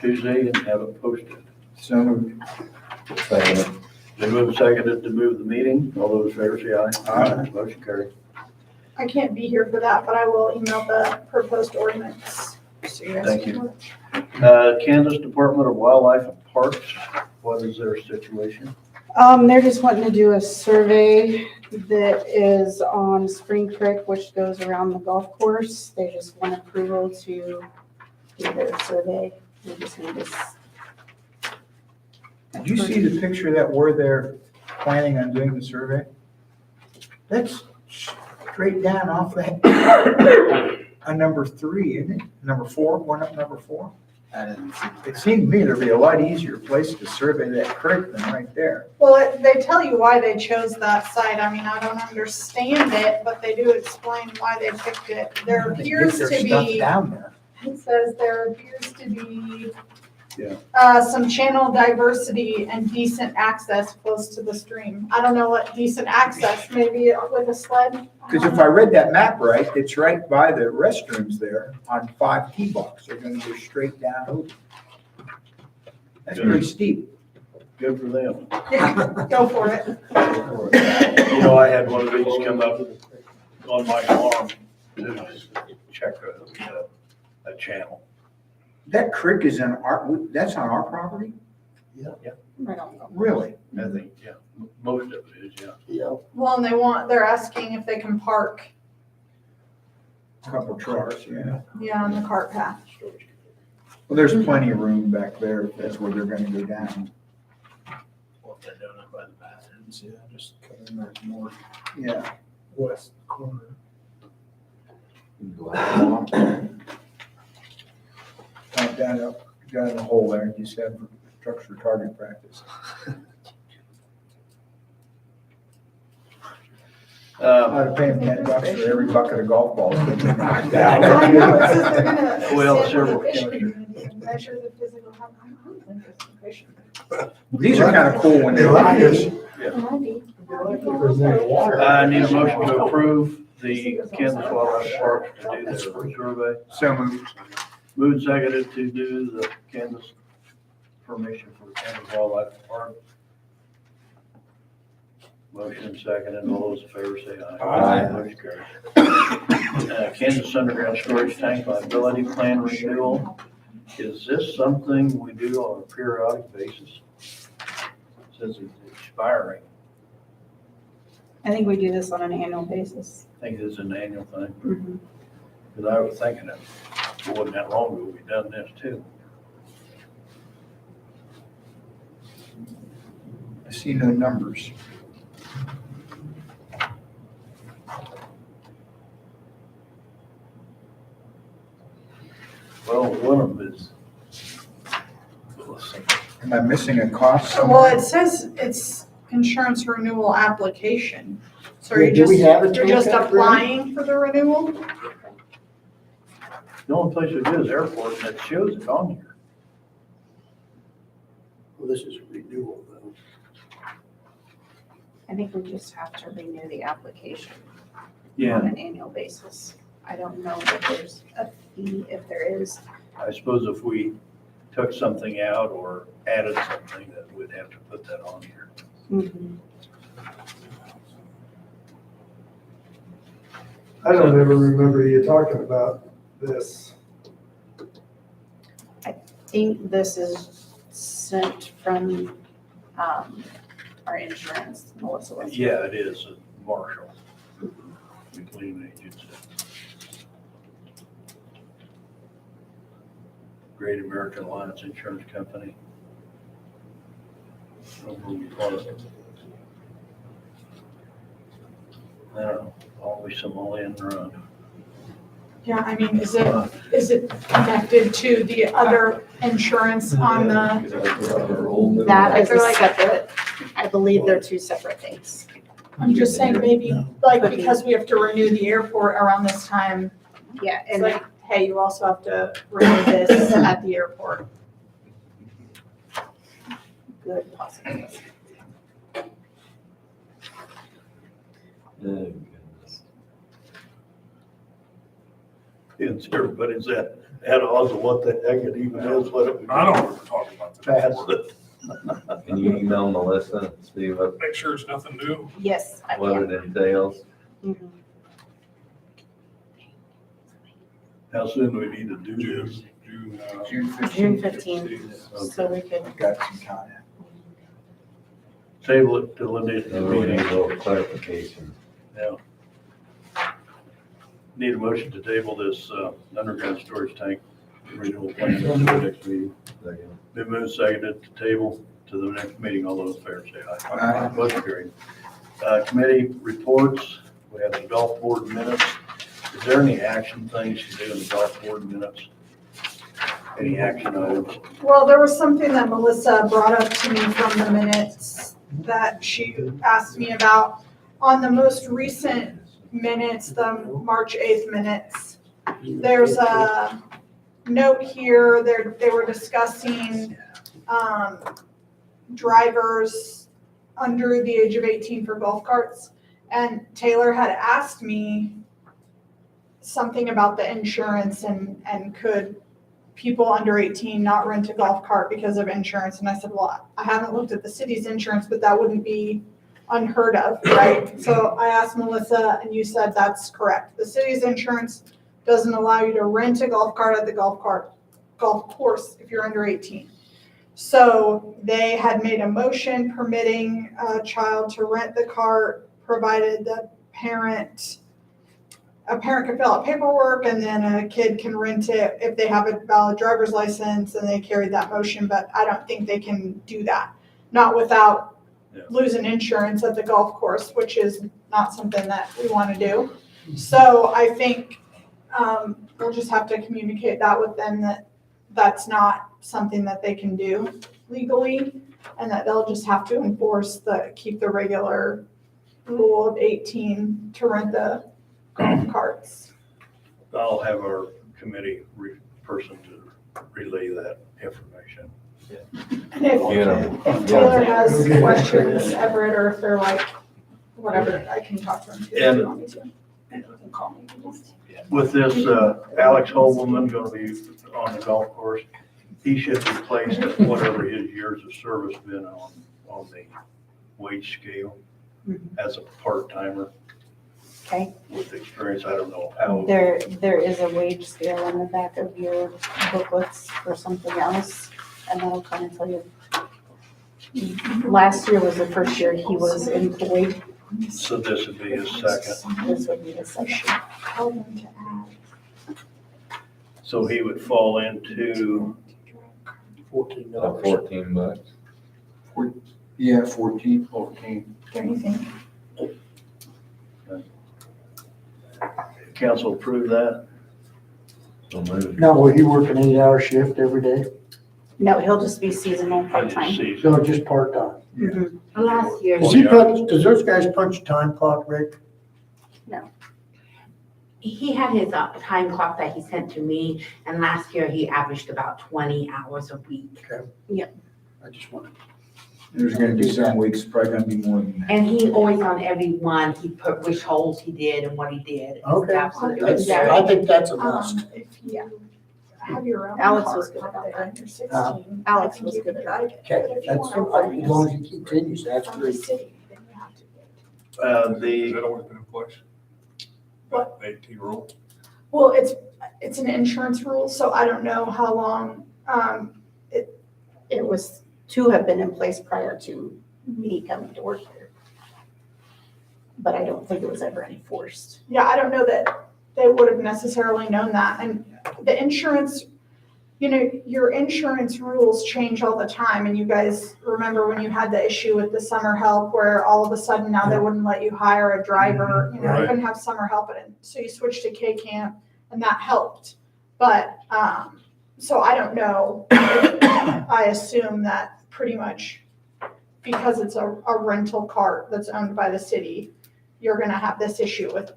E: Tuesday, and have it posted.
D: So moved.
H: Second.
E: Been moved and seconded to move the meeting. All those in favor say aye.
D: Aye.
E: Motion carried.
B: I can't be here for that, but I will email the proposed ordinance. So you guys
E: Thank
B: can
E: you.
B: look.
E: Kansas Department of Wildlife and Parks, what is their situation?
F: They're just wanting to do a survey that is on Spring Creek, which goes around the golf course. They just want approval to do their survey. We just need this.
D: Did you see the picture that where they're planning on doing the survey? That's straight down off that, number 3, isn't it? Number 4, one up number 4? It seemed to me there'd be a lot easier place to survey that creek than right there.
B: Well, they tell you why they chose that site. I mean, I don't understand it, but they do explain why they picked it. There
D: They
B: appears
D: get
B: to
D: their stuff
B: be,
D: down there.
B: it says there appears to be Some channel diversity and decent access close to the stream. I don't know what decent access, maybe with a sled?
D: Because if I read that map right, it's right by the restrooms there on 5 T-box. They're gonna go straight down. That's pretty steep.
E: Good for them.
B: Yeah, go for it.
E: You know, I had one of these come up on my farm to check a channel.
D: That creek is that's on our property?
F: I don't know.
D: Really?
E: I think, yeah, most of it is, yeah.
C: Yeah.
B: Well, and they're asking if they can park,
D: Couple trucks, yeah.
B: yeah, on the cart path.
D: Well, there's plenty of room back there if that's where they're gonna go down.
A: What they're doing up by the bathrooms, yeah, just come in there more
D: Yeah.
A: west corner.
D: Down in the hole there, just have trucks for target practice. I'd pay them $10 for every bucket of golf balls. they get knocked
B: I
D: out.
B: know, it says they're gonna
E: Well,
B: extend
E: several
B: the fish
E: chemistry.
B: community and measure the physical health. I don't think it's the fish.
D: These are kind of cool when they're like this.
E: I need a motion to approve the Kansas Wildlife Park to do their survey.
D: So moved.
E: Moved and seconded to do the Kansas permission for the Kansas Wildlife Park. Motion seconded, all those in favor say aye.
D: Aye.
E: Motion carries. Kansas Underground Storage Tank Liability Plan Renewal. Is this something we do on a periodic basis? Says it's expiring.
F: I think we do this on an annual basis.
E: I think it's an annual thing.
F: Mhm.
E: Because I was thinking that it wasn't that long ago we done this too.
D: I see no numbers.
E: Well, one of them is, let's see.
D: Am I missing a cost
B: Well,
D: somewhere?
B: it says it's insurance renewal application. So
C: Yeah, do we have a
B: you're just
C: tool
B: applying for the renewal?
E: The only place we do is airport, and it shows it on here.
C: Well, this is a renewal though.
F: I think we just have to renew the application on
E: Yeah,
F: an annual basis. I don't know if there's a fee, if there is.
E: I suppose if we took something out or added something, that we'd have to put that on here.
I: I don't ever remember you talking about this.
F: I think this is sent from, our insurance, Melissa was.
E: Yeah, it is, Marshall, the cleaning agency. Great American Alliance Insurance Company. I don't know, always Somalian run.
B: Yeah, I mean, is it connected to the other insurance on the,
F: That is
B: They're
F: a
B: like-
F: separate, I believe they're two separate things.
B: I'm just saying maybe, like, because we have to renew the airport around this time,
F: Yeah,
B: it's
F: and
B: like, hey, you also have to renew this at the airport.
F: good possibility.
E: It's everybody's at odds of what the heck it even is, what it.
G: I don't remember talking about that.
H: Can you email Melissa and see
G: Make sure it's nothing new.
F: Yes, I
H: what
F: can.
H: it entails?
F: Mhm.
E: How soon do we need to do this?
G: June,
D: June
F: June
D: 15th.
F: 15th, so we could,
D: Got some time.
E: Table it till the next
H: And we need
E: meeting.
H: a little clarification.
E: Yeah. Need a motion to table this underground storage tank renewal plan to the next meeting.
H: Second.
E: Been moved, seconded to table to the next meeting. All those in favor say aye.
D: Aye.
E: Motion carried. Committee reports, we have the golf board minutes. Is there any action things to do in the golf board minutes? Any action items?
B: Well, there was something that Melissa brought up to me from the minutes that she asked me about. On the most recent minutes, the March 8th minutes, there's a note here, they were discussing, drivers under the age of 18 for golf carts. And Taylor had asked me something about the insurance and could people under 18 not rent a golf cart because of insurance? And I said, well, I haven't looked at the city's insurance, but that wouldn't be unheard of, right? So I asked Melissa, and you said that's correct. The city's insurance doesn't allow you to rent a golf cart at the golf course if you're under 18. So they had made a motion permitting a child to rent the cart, provided a parent can fill out paperwork, and then a kid can rent it if they have a valid driver's license, and they carried that motion, but I don't think they can do that. Not without losing insurance at the golf course, which is not something that we want to do. So I think we'll just have to communicate that with them, that that's not something that they can do legally, and that they'll just have to keep the regular rule of 18 to rent the golf carts.
E: I'll have our committee person to relay that information.
B: And if Taylor has questions, Everett, or if they're like, whatever, I can talk to him too if you want me to. And you can call me.
E: With this, Alex Holman gonna be on the golf course, he should be placed at whatever his years of service been on the wage scale as a part-timer.
F: Okay.
E: With experience, I don't know how.
F: There is a wage scale on the back of your booklets for something else, and that'll kind of tell you. Last year was the first year he was employed.
E: So this would be his second.
F: This would be the second.
B: Tell them to add.
E: So he would fall into,
C: $14.
H: $14.
D: Yeah, 14.
E: 14.
B: Is there anything?
E: Council approve that?
H: So moved.
C: Now, will he work an 8-hour shift every day?
F: No, he'll just be seasonal
E: I
F: part-time.
E: just see.
C: No, just part-time?
K: Last year,
C: Does those guys punch a time clock, Rick?
K: he had his time clock that he sent to me, and last year he averaged about 20 hours a week.
C: I just wanted.
D: There's gonna be some weeks, probably gonna be more than that.
K: And he always on every one, he put which holes he did and what he did. It's
C: Okay.
K: absolutely-
C: I think that's a must.
B: If you have your own
F: Alex
B: cart
F: was good
B: up
F: about
B: there
F: that.
B: and you're 16,
F: Alex
B: I think
F: was
B: you
F: good
B: can
F: at
B: drive it.
C: Okay,
B: But if you
C: that's,
B: want to
C: as long as he continues, that's
B: from the
C: great.
B: city, then you have to get.
G: Has
E: The,
G: that always been in place?
B: What?
G: The 18 rule?
B: Well, it's an insurance rule, so I don't know how long,
F: It was to have been in place prior to me coming to work there. But I don't think it was ever enforced.
B: yeah, I don't know that they would have necessarily known that. And the insurance, your insurance rules change all the time. And you guys remember when you had the issue with the summer help where all of a sudden now they wouldn't let you hire a driver, you
G: Right.
B: couldn't have summer help in it. So you switched to K-Camp and that helped. But, so I don't know. I assume that pretty much because it's a rental cart that's owned by the city, you're gonna have this issue with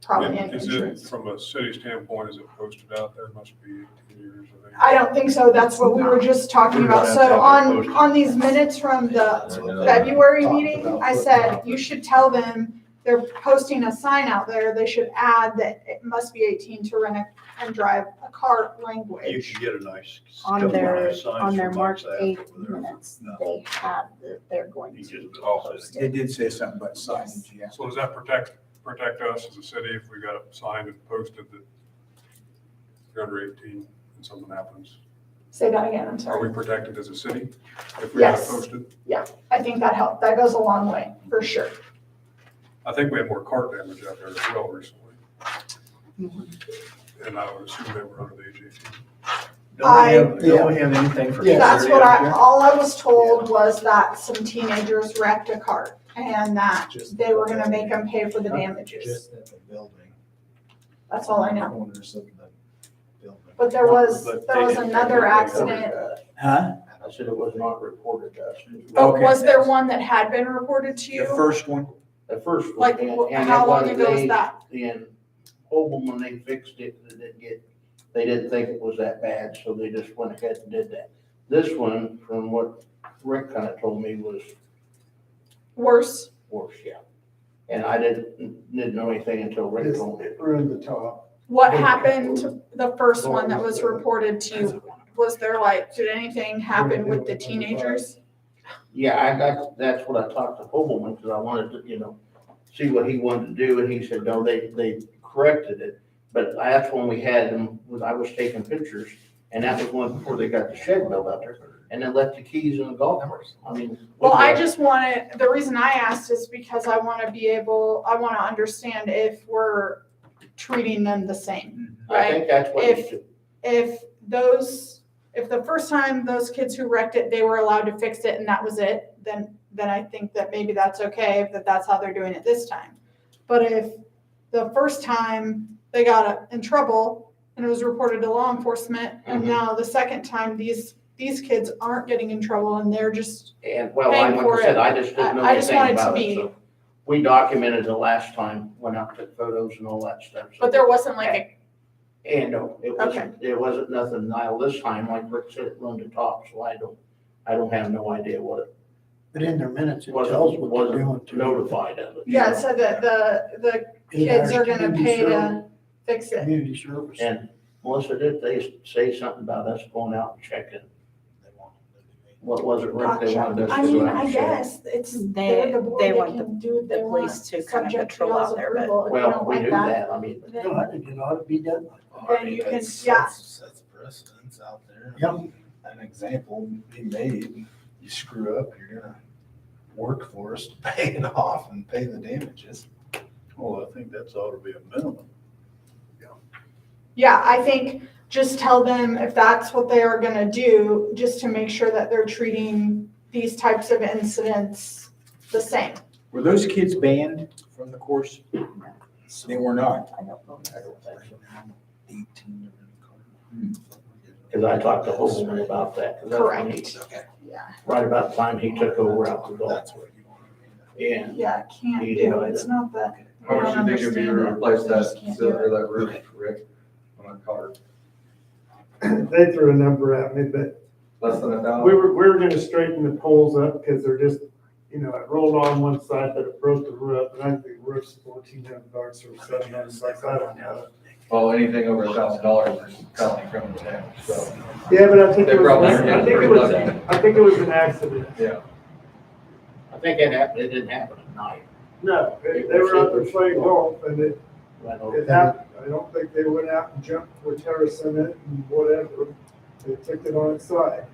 B: probably an
G: Is it,
B: insurance.
G: from a city standpoint, is it posted out there? Must be 18 years of age.
B: I don't think so. That's what we were just talking about. So on these minutes from the February meeting, I said, you should tell them they're posting a sign out there. They should add that it must be 18 to rent and drive a cart
E: you
B: language.
E: can get a nice.
F: On
E: couple
F: their,
E: nice signs
F: on their
E: from
F: March
E: Moxac
F: 8th
E: over there.
F: minutes, they have that they're going
E: You
F: to
E: just
F: post
D: It
F: it.
D: did say something about signage, yeah.
G: So does that protect us as a city if we got it signed and posted that you're under 18 and something happens?
B: Say that again, I'm
G: Are
B: sorry.
G: we protected as a city if we got it
B: Yes.
G: posted?
B: I think that helped. That goes a long way, for sure.
G: I think we had more cart damage out there as well recently.
F: Mm-hmm.
G: And I would assume they were under the age of 18.
E: Don't we have anything for
C: Yeah.
B: That's
E: 30
B: what
E: out there?
B: all I was told was that some teenagers wrecked a cart and that they were gonna make them pay for the damages.
J: Just at the building,
B: That's all I know.
J: corners of the building.
B: But there was
E: But
B: another
E: they-
B: accident.
C: Huh?
A: I said it was not reported to us.
B: Oh,
D: Okay.
B: was there one that had been reported to
D: The
B: you?
D: first one,
A: The first one.
B: Like,
A: and
B: how
A: it
B: long
A: was
B: ago was
A: they-
B: that?
A: In Holborn, when they fixed it, it didn't get they didn't think it was that bad, so they just went ahead and did that. This one, from what Rick kind of told me, was
B: Worse.
A: worse, yeah. And I didn't know anything until Rick told me.
I: It ruined the top.
B: What happened, the first one that was reported to you? Was there like, did anything happen with the teenagers?
A: Yeah, that's what I talked to Hobelman, because I wanted to, see what he wanted to do, and he said, no, they corrected it. But that's when we had them, I was taking pictures, and that was one before they got the shed built out there, and then left the keys in the golf course. I mean.
B: Well, I just wanted, the reason I asked is because I want to understand if we're treating them the same,
A: I
B: right?
A: think that's what he should.
B: If the first time those kids who wrecked it, they were allowed to fix it and that was it, then I think that maybe that's okay, if that's how they're doing it this time. But if the first time they got in trouble and it was reported to law enforcement, and
A: Mhm.
B: now the second time these kids aren't getting in trouble and they're just,
A: And, well,
B: paying
A: like
B: for
A: I said,
B: it.
A: I just didn't know
B: I just
A: anything
B: wanted to
A: about
B: be-
A: it, so. We documented the last time, went out, took photos and all that stuff. so-
B: but there wasn't like a,
A: And no, it wasn't nothing, now this time, like Rick said, it run to top, so I don't have no idea what it
C: But in their minutes, it
A: was,
C: tells what they're doing.
A: wasn't notified of it.
B: yeah, it said that the
C: 8
B: kids
C: hours
B: are gonna
C: community
B: pay
C: service-
B: to fix it.
C: Community service.
A: And Melissa, did they say something about us going out and checking? What was it, Rick, they wanted us
B: I
A: to
B: mean,
A: go out
B: I
A: and check?
B: guess it's,
F: They-
B: they're the board,
F: they
B: they
F: want
B: can do what
F: the
B: they want.
F: police to kind of
B: subject to
F: patrol
B: y'all's
F: out there, but-
B: approval. If you
A: Well,
B: don't
A: we
B: like
A: knew
B: that,
A: that, I mean,
B: then-
C: No, I think it ought to be done.
B: Then you can- yeah.
J: Sets precedence out there.
C: Yep.
J: An example be made, you screw up, you're gonna work for us to pay it off and pay the damages.
E: Well, I think that's ought to be a minimum.
B: Yeah, I think just tell them if that's what they are gonna do, just to make sure that they're treating these types of incidents the same.
D: Were those kids banned from the course? They were not.
F: I don't know.
A: because I talked to Hobelman about that. 'cause that's when he-
B: Correct. Yeah,
A: Right about the time he took over out the golf.
J: That's what you want to be.
A: Yeah,
B: yeah, can't do it. It's not that.
L: How much
B: I
L: do you think if you
B: understand it.
L: replace
B: I
L: that,
B: just can't do it.
L: or that roof, Rick, on that car?
I: They threw a number at me, but
L: Less than $1,000?
I: we were gonna straighten the poles up because they're just, it rolled on one side, but it broke the roof. And I think the roof's $1,400 or $700, I don't know.
L: Well, anything over $1,000 is penalty from the damage, so,
I: Yeah, but I think
L: They
I: it was,
L: probably
I: I
L: get
I: think
L: pretty
I: it was,
L: lucky.
I: I think it was an accident.
L: yeah.
A: I think it didn't happen at night.
I: No, they were out there playing golf and it happened. I don't think they went out and jumped for terrace in it and whatever. They took it on its side.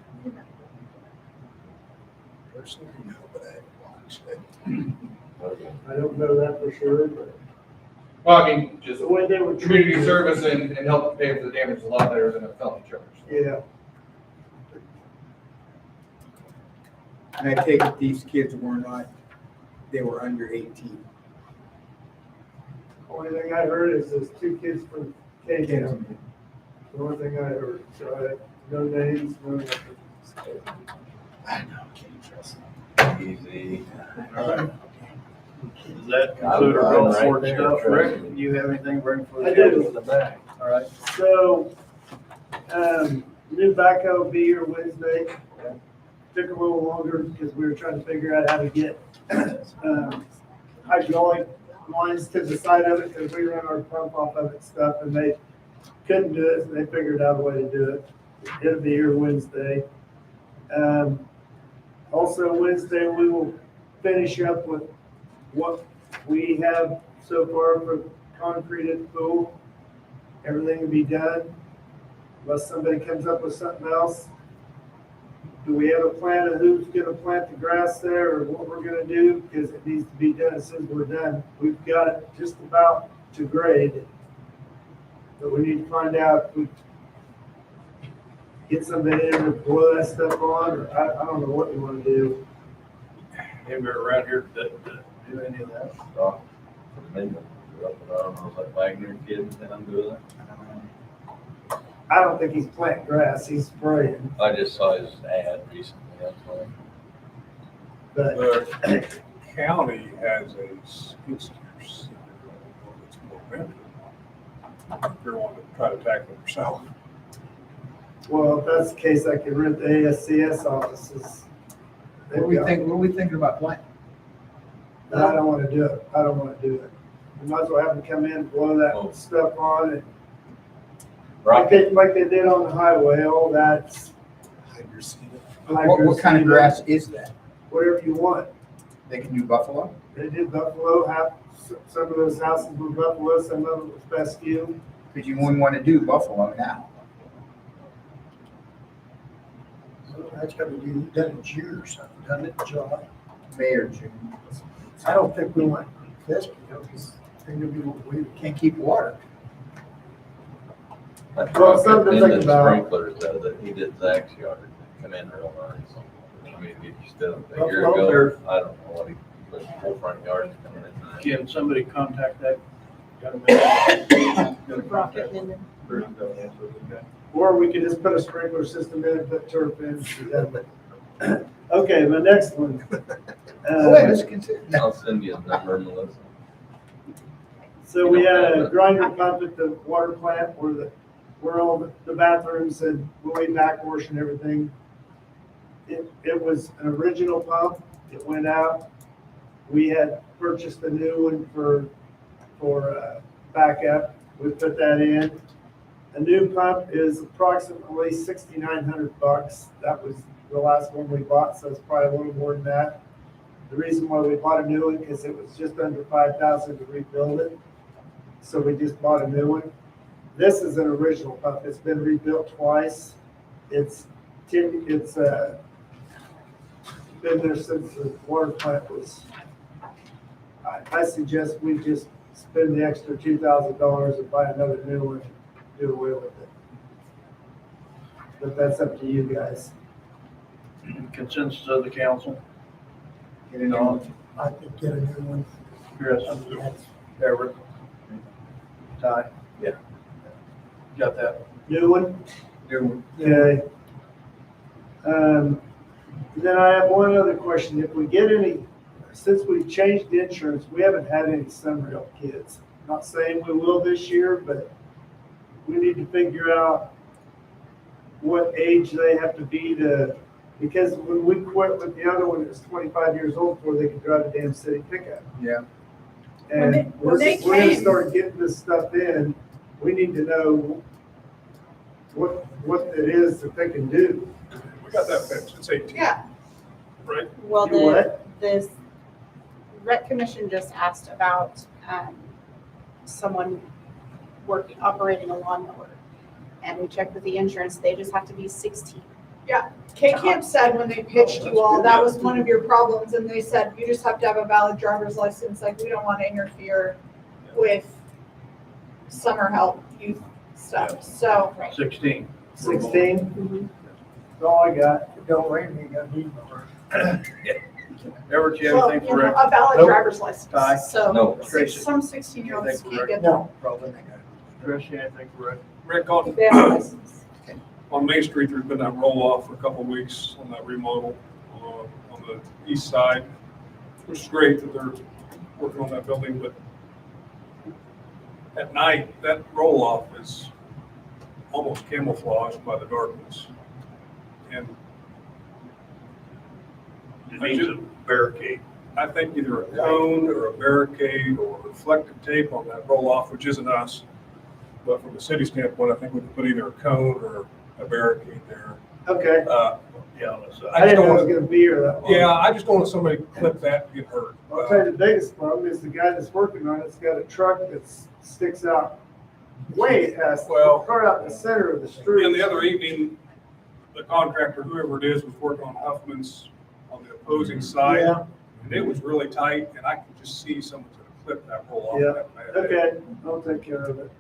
J: Personally, no, but I haven't watched it.
I: I don't know that for sure, but
L: Well, I mean, just
I: the way they were
L: community
I: treated.
L: service and help pay for the damage is a lot better than a felony charge.
I: Yeah.
D: And I take it these kids they were under 18.
I: Only thing I heard is there's 2 kids from K-Town. The only thing I heard, so I had no names, no nothing.
J: I know, can't trust them.
H: Easy.
E: All right. Does that conclude our golf course stuff? Rick, do you have anything to bring for the
I: I do.
E: council today? All right.
I: So, new backhoe will be here Wednesday. Took a little longer because we were trying to figure out how to get, hydraulic lines to the side of it because we run our pump off of it and stuff and they couldn't do it, so they figured out a way to do it. It'll be here Wednesday. Also Wednesday, we will finish up with what we have so far for concrete at the pool. Everything will be done unless somebody comes up with something else. Do we have a plan of who's gonna plant the grass there or what we're gonna do? Because it needs to be done as soon as we're done. We've got it just about to grade. But we need to find out if we get somebody in to blow that stuff on, or I don't know what we wanna do.
E: Anybody around here that do any of that?
H: Stop. Maybe, I don't know, like Wagner kids, and I'm doing it.
I: I don't think he's planting grass, he's spraying,
H: I just saw his ad recently, that's why.
I: but
G: The county has a skid steer. It's momentum. you're wanting to try to tackle it yourself.
I: Well, if that's the case, I could rent the ASCS offices.
D: What do we thinking about playing?
I: But I don't wanna do it. I don't wanna do it. We might as well have them come in, blow that stuff on and like they did on the highway, all that's
D: What kind of grass is that?
I: whatever you want.
D: They can do buffalo?
I: They did Buffalo, some of those houses were Buffalo, some of them was fescue.
D: Because you wouldn't want to do buffalo now.
C: That's gotta be done in June or something, done it in July.
D: May or June.
C: I don't think we want this, because they're gonna be what we.
D: Can't keep water.
H: That
I: Well,
H: truck
I: something to
H: in
I: think
H: the
I: about.
H: sprinklers that he did Zach's yard, come in real nice. I mean, he still, a year
C: Well,
H: ago, I don't know what he, but full front yard coming in nice.
E: Can somebody contact that? Got a minute? Got a contact? Person don't answer, okay.
I: Or we could just put a sprinkler system in and put turf in. Okay, the next one.
D: Let's consider.
H: I'll send you a number, Melissa.
I: So we had a grinder pump at the water plant where all the bathrooms and way backwash and everything. It was an original pump. It went out. We had purchased a new one for backup. We put that in. A new pump is approximately $6,900. That was the last one we bought, so it's probably a little more than that. The reason why we bought a new one, because it was just under $5,000 to rebuild it. So we just bought a new one. This is an original pump. It's been rebuilt twice. It's been there since the water plant was. I suggest we just spend the extra $2,000 and buy another new one and do away with it. But that's up to you guys.
E: Consensus of the council?
D: Get it on.
C: I could get a new one.
E: Chris, Everett, Ty?
H: Yeah.
E: Got that?
I: New one?
D: Do
I: Okay. Then I have one other question. If we get any, since we've changed the insurance, we haven't had any Sunrail kids. Not saying we will this year, but we need to figure out what age they have to be because when we quit with the other one, it was 25 years old before they could drive a damn city pickup.
D: Yeah.
B: When they-
I: And
B: when
I: we're
B: they
I: gonna
B: came-
I: start getting this stuff in. We need to know what it is that they can do.
G: We got that fixed. It's 18,
B: Yeah,
G: right?
F: Well,
I: You what?
F: this rec commission just asked about, someone operating a lawnmower. And we checked with the insurance, they just have to be 16.
B: K-Camp said when they pitched you all, that was one of your problems, and they said, you just have to have a valid driver's license, like, we don't want to interfere with summer help youth stuff, so.
E: 16.
I: 16? That's all I got.
C: Don't rain, you got need more.
E: Everett, you have
B: Well,
E: anything
B: you
E: for
B: know,
E: Rick?
B: a valid
E: Nope.
B: driver's
E: Ty?
B: license, so.
H: No.
E: Tracy?
B: Some 16-year-olds
E: Anything for
B: can't
E: Rick?
B: get
C: No.
E: Probably. Chris, you have anything for Rick?
G: Rick, on,
F: They have a license.
G: on Main Street, there's been that roll-off for a couple of weeks on that remodel on the east side, which is great that they're working on that building, but at night, that roll-off is almost camouflaged by the darkness. And
E: It needs a barricade.
G: I think either a cone or a barricade or reflective tape on that roll-off, which isn't us. But from a city standpoint, I think we could put either a cone or a barricade there.
I: Okay.
E: Yeah, on the side.
I: I didn't know it was gonna be here that long.
G: Yeah, I just don't want somebody to clip that and get hurt.
I: I'll tell you the biggest problem is the guy that's working on it's got a truck that sticks out way past,
G: Well-
I: right out in the center of the street.
G: And the other evening, the contractor, whoever it is, was working on Huffman's on the opposing side.
I: Yeah,
G: And it was really tight, and I could just see someone's gonna clip that roll off
I: Yeah.
G: that bad.
I: okay, I'll take care of it.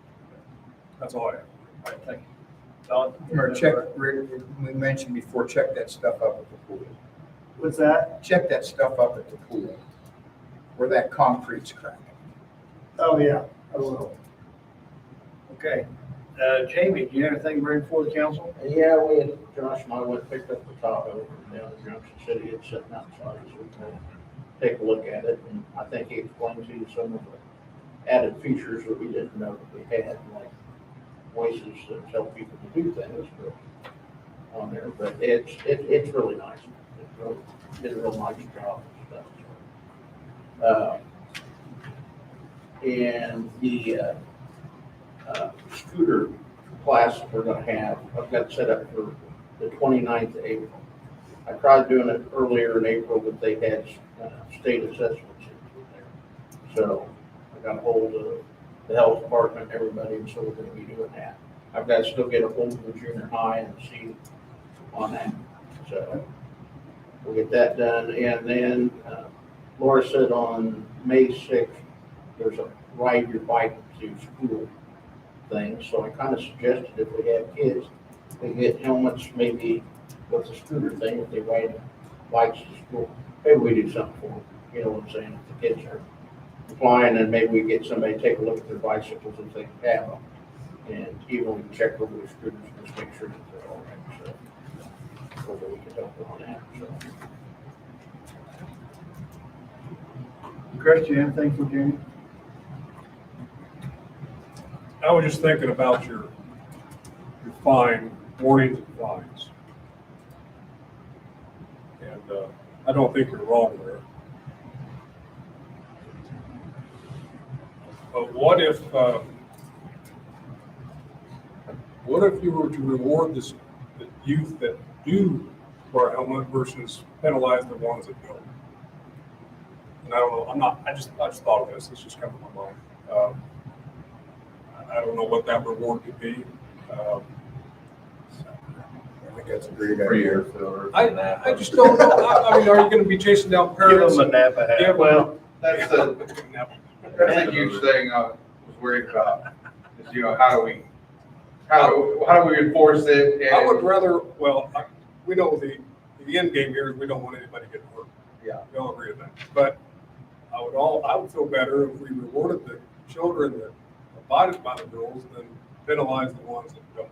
G: That's all I have.
E: All right, thank you. Don?
D: Or check, Rick, we mentioned before, check that stuff up at the pool.
I: What's that?
D: Check that stuff up at the pool, where that concrete's cracking.
I: Oh, yeah, I will.
E: Okay. Jamie, do you have anything to bring before the council?
A: Yeah, Josh and I went and picked up the top of it from down in Junction City. It's sitting outside, so we can take a look at it. And I think he explained to you some of the added features that we didn't know that we had, like voices that tell people to do things, but on there, but it's really nice. It really did a real nice job and stuff. And the scooter class we're gonna have, I've got set up for the 29th of April. I tried doing it earlier in April, but they had state assessments in there. So I got a hold of the health department, everybody, and so we're gonna be doing that. I've got to still get a hold of the junior high and see on that. So we'll get that done. And then Laura said on May 6th, there's a ride your bike to school thing. So I kind of suggested if we have kids, they get helmets maybe with the scooter thing, if they ride bikes to school. Maybe we do something for them, you know what I'm saying? If the kids are flying, and maybe we get somebody to take a look at their bicycles if they have them. And even we can check over the scooters, just make sure that they're all right, so hopefully we can help them on that, so.
E: Chris, do you have anything for Jamie?
G: I was just thinking about your fine, warnings and fines. And I don't think you're wrong there. But what if you were to reward the youth that do wear a helmet versus penalize the ones that don't? And I don't know, I just thought of this, it's just come to my mind. I don't know what that reward could be.
D: I think that's a great
H: For
D: idea.
H: your filter.
G: I just don't know, I mean, are you gonna be chasing down
E: Give
G: parents?
E: them a Napa hat.
G: Yeah,
L: Well, that's a huge thing I was worried about, is, you know, how do we enforce it?
G: I would
L: And
G: rather, well, we know the end game here is we don't want anybody getting hurt.
L: Yeah.
G: We all agree with that. But I would feel better if we rewarded the children that abided by the rules than penalize the ones that don't.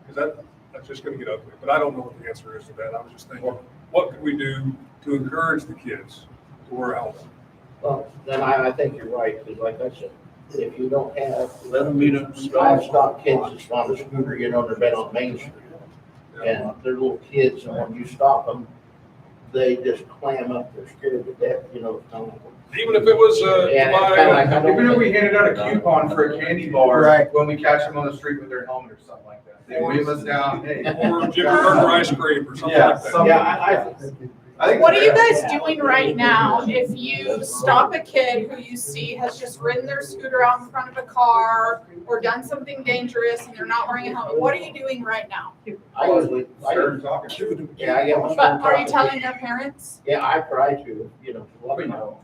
G: Because that's just gonna get ugly. But I don't know what the answer is to that. I was just thinking, what could we do to encourage the kids to wear a helmet?
A: Well, then I think you're right, because like I said, if you don't have,
E: Let them meet up.
A: I've stopped kids that's on the scooter, you know, they've been on Main Street. And they're little kids, and when you stop them, they just clam up, they're scared to death, you know.
G: Even if it was,
A: Yeah, it's kinda like, I don't
L: even if we
A: think-
L: handed out a coupon for a candy bar
D: Right.
L: when we catch them on the street with their helmet or something like that. They wave us down, hey.
G: or Jimmy Burger ice cream or something
L: Yeah,
G: like that.
L: some-
A: Yeah,
L: I think
B: What are you
L: it's-
B: guys doing right now if you stop a kid who you see has just ridden their scooter out in front of a car or done something dangerous and they're not wearing a helmet? What are you doing right now?
A: I usually,
L: Start talking to them.
A: yeah, I get my.
B: But are you telling their parents?
A: Yeah, I try to, you know, let them know.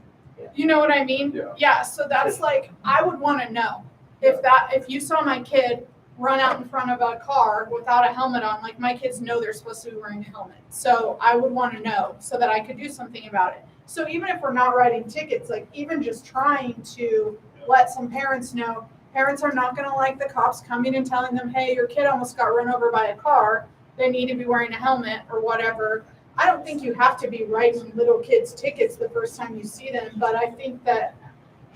B: You know what I mean?
L: Yeah.
B: Yeah, so that's like, I would wanna know if you saw my kid run out in front of a car without a helmet on, like my kids know they're supposed to be wearing a helmet. So I would wanna know so that I could do something about it. So even if we're not writing tickets, like even just trying to let some parents know, parents are not gonna like the cops coming and telling them, hey, your kid almost got run over by a car. They need to be wearing a helmet or whatever. I don't think you have to be writing little kids tickets the first time you see them, but I think that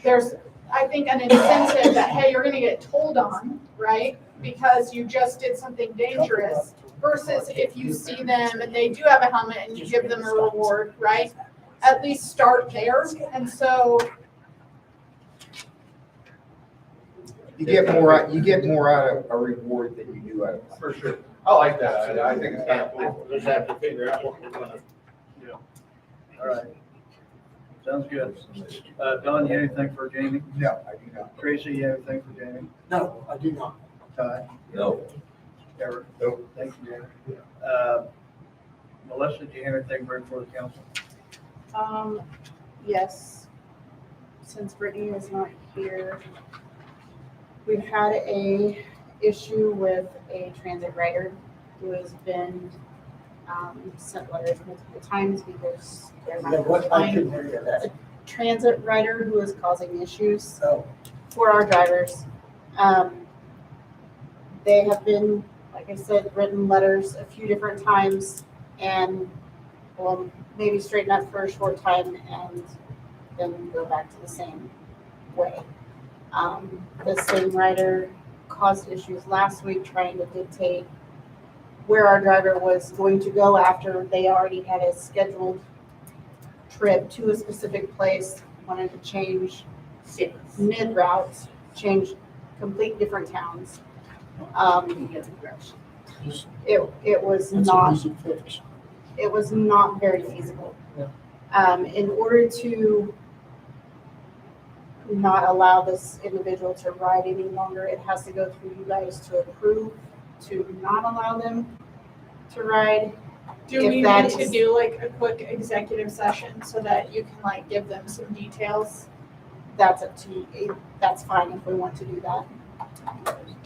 B: there's an incentive that, hey, you're gonna get told on, right? Because you just did something dangerous versus if you see them and they do have a helmet and you give them a reward, right? At least start there. And so,
D: You get more out of a reward than you do out of.
L: For sure. I like that. I think it's kind of cool.
A: We'll just have to figure out what we're gonna.
E: All right. Sounds good. Don, you have anything for Jamie?
D: No, I do not.
E: Tracy, you have anything for Jamie?
C: No, I do not.
E: Ty?
H: No.
E: Eric? No. Thank you, Jamie. Melissa, do you have anything to bring for the council?
F: Yes, since Brittany is not here, we've had a issue with a transit rider who has been sent letters multiple times because they're not
C: What, I
F: complying.
C: couldn't hear that.
F: A transit rider who is causing issues
C: Oh.
F: for our drivers. They have been, like I said, written letters a few different times and will maybe straighten up for a short time and then go back to the same way. The same rider caused issues last week trying to dictate where our driver was going to go after they already had a scheduled trip to a specific place, wanted to change
K: Yes.
F: mid routes, change complete different towns. It was
C: That's
F: not
C: an easy fix.
F: it was not very feasible.
C: Yeah.
F: In order to not allow this individual to ride any longer, it has to go through you guys to approve, to not allow them to ride.
B: Do
F: If
B: we need
F: that
B: to
F: is-
B: do like a quick executive session so that you can like give them some details?
F: That's up to you. That's fine if we want to do that.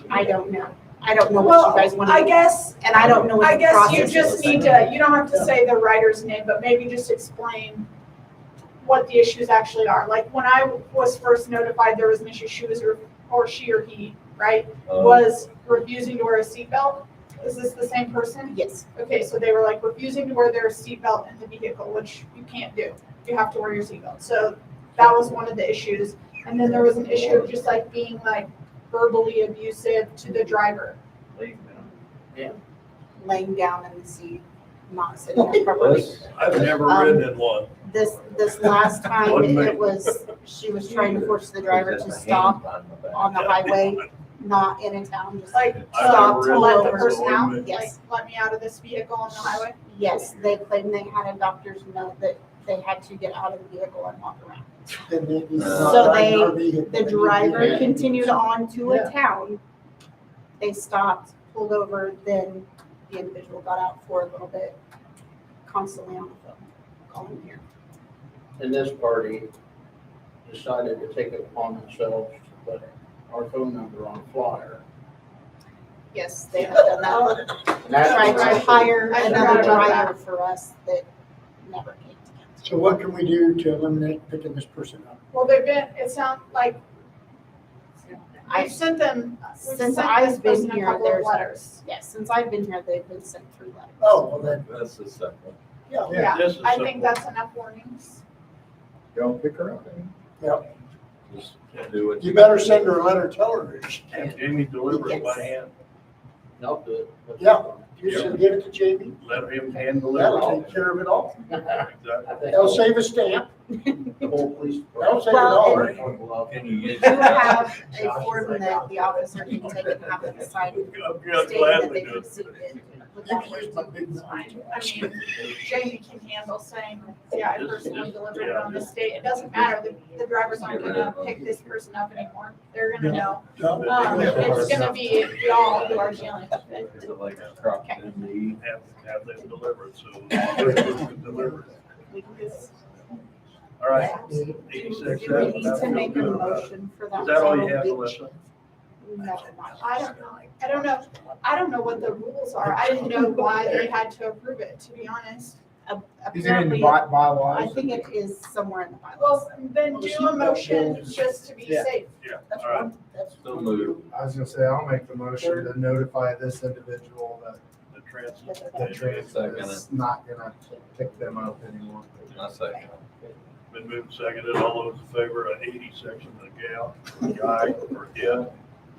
F: I don't know. I don't know what you guys want to
B: I
F: do.
B: guess,
F: And I don't know what
B: I
F: the
B: guess you
F: process
B: just
F: is.
B: need to, you don't have to say the writer's name, but maybe just explain what the issues actually are. Like when I was first notified there was an issue, she was, or she or he, right, was refusing to wear a seatbelt. Is this the same person?
F: Yes.
B: Okay, so they were like refusing to wear their seatbelt in the vehicle, which you can't do. You have to wear your seatbelt. So that was one of the issues. And then there was an issue of just like being like verbally abusive to the driver.
F: Laying down in the seat, not sitting up properly.
E: I've never ridden in one.
F: This last time,
E: Wasn't me.
F: it was, she was trying to force the driver to stop on the highway, not in a town, just
B: Like
E: I've
F: stop,
E: never
B: to
F: pull
B: let
E: ridden
B: the
F: over.
B: person
E: one,
B: out,
E: so
B: like
F: Yes.
B: let me out of this vehicle on the highway.
F: Yes, they claimed they had a doctor's note that they had to get out of the vehicle and walk around.
C: Then they-
F: So
C: riding our vehicle.
F: The driver
C: Yeah.
F: continued on to
C: Yeah.
F: a town. They stopped, pulled over, then the individual got out for a little bit, constantly on the phone, calling here.
A: And this party decided to take it upon themselves to put our phone number on a flyer.
F: Yes, they have done that.
A: And that's
F: Tried to
A: actually-
F: hire
B: I
F: another
B: forgot about
F: driver for us that never came together.
C: So what can we do to eliminate picking this person up?
B: Well, they've been, it sounds like,
F: I-
B: I've sent them, we've
F: Since
B: sent
F: I've
B: this
F: been
B: person a
F: here,
B: couple of
F: there's-
B: letters.
F: Yes, since I've been here, they've been sent through letters.
C: Oh, well then,
H: That's the second.
C: yeah.
B: Yeah,
E: This is
B: I think
E: simple.
B: that's enough warnings.
D: Don't pick her up.
H: Just do what
C: You better send her a letter, tell her.
E: Have Jamie deliver it by
F: Yes.
E: hand.
A: I'll do it.
C: Yeah. You should give it to Jamie.
E: Let him hand deliver
C: That'll
E: it.
C: take care of it all.
E: Exactly.
C: That'll save a stamp.
A: The whole police.
C: That'll save it
F: Well,
C: all.
F: and-
A: Well,
H: Can you
F: We
H: get?
F: do have a form that the officer can take and have them sign
E: I'll
F: stating that
E: gladly
F: they've
E: do it.
F: received it.
C: You
F: without
C: can use my big mouth.
B: I mean, Jamie can handle saying, yeah, I personally delivered it on this date. It doesn't matter, the drivers aren't gonna pick this person up anymore. They're gonna know. It's gonna be y'all who are dealing with it.
H: Is it like a truck in the?
E: Have them deliver it, so the officer can deliver it.
F: We can just-
E: All right.
F: Do
E: 86.
F: we need to make a motion for that?
E: Is that all you have, Melissa?
F: No, not.
B: I don't know what the rules are. I didn't know why they had to approve it, to be honest.
D: Is it in the
F: Apparently,
D: bylaws?
F: I think it is somewhere in the bylaws.
B: Well, then do a motion just to be
D: Yeah.
B: safe.
E: Yeah,
F: That's
E: all right.
F: fine. That's
H: Still move.
J: I was gonna say, I'll make the motion to notify this individual that
E: The transit.
J: the transit
H: Second
J: is not gonna pick them up anymore.
H: I second.
E: Been moved and seconded. All those in favor of 80 section of the gal, aye or it,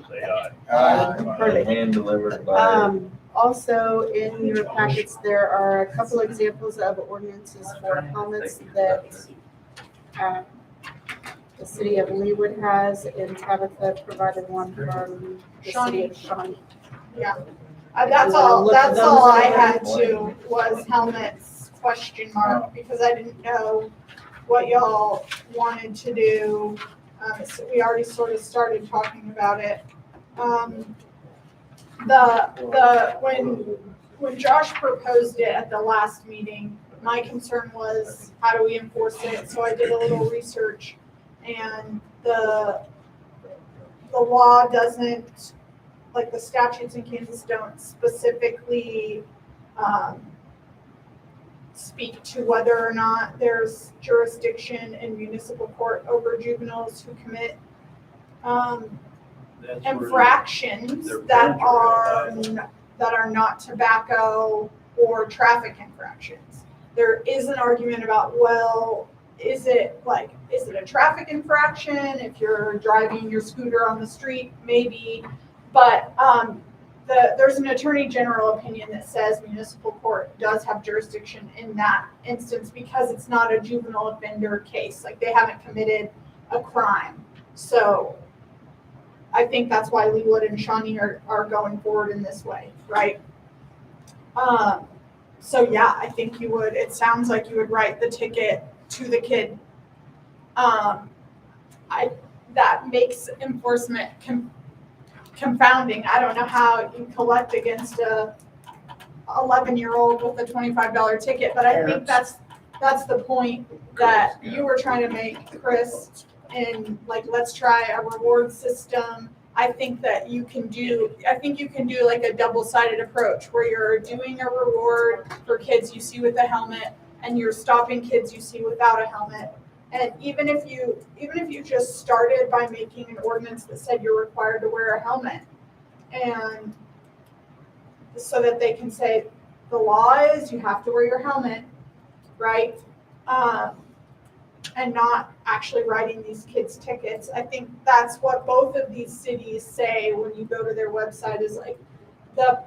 E: say aye.
F: Perfect.
H: Hand delivered by.
F: Also, in your packets, there are a couple examples of ordinances for helmets that the city of Leewood has, and Tabitha provided one from the city of Shawnee.
B: That's all I had to, was helmets, question mark, because I didn't know what y'all wanted to do. So we already sort of started talking about it. When Josh proposed it at the last meeting, my concern was, how do we enforce it? So I did a little research, and the law doesn't, like the statutes in Kansas don't specifically speak to whether or not there's jurisdiction in municipal court over juveniles who commit
E: That's where
B: infractions
E: their
B: that
E: parents are
B: are not tobacco or traffic infractions. There is an argument about, well, is it a traffic infraction? If you're driving your scooter on the street, maybe. But there's an attorney general opinion that says municipal court does have jurisdiction in that instance because it's not a juvenile offender case. Like they haven't committed a crime. So I think that's why Leewood and Shawnee are going forward in this way, right? So yeah, I think it sounds like you would write the ticket to the kid. That makes enforcement confounding. I don't know how you collect against a 11-year-old with a $25 ticket, but I think that's the point that you were trying to make, Chris, and like, let's try a reward system. I think you can do like a double-sided approach where you're doing a reward for kids you see with a helmet and you're stopping kids you see without a helmet. And even if you just started by making an ordinance that said you're required to wear a helmet, and so that they can say the law is you have to wear your helmet, right? And not actually writing these kids tickets. I think that's what both of these cities say when you go to their website is like the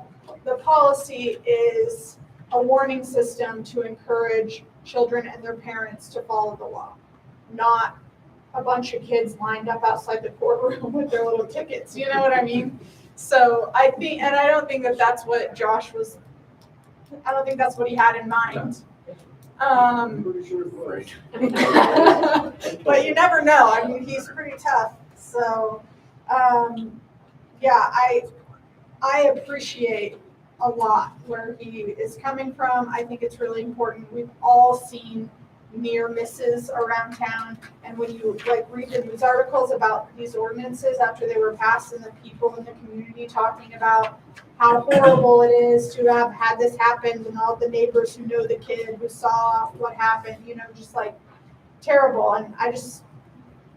B: policy is a warning system to encourage children and their parents to follow the law, not a bunch of kids lined up outside the courtroom with their little tickets. You know what I mean? So I think, and I don't think that's what I don't think that's what he had in mind. But you never know. I mean, he's pretty tough. So, yeah, I appreciate a lot where he is coming from. I think it's really important. We've all seen near misses around town, and when you read the news articles about these ordinances after they were passed, and the people in the community talking about how horrible it is to have had this happen, and all the neighbors who know the kid who saw what happened, just like terrible. And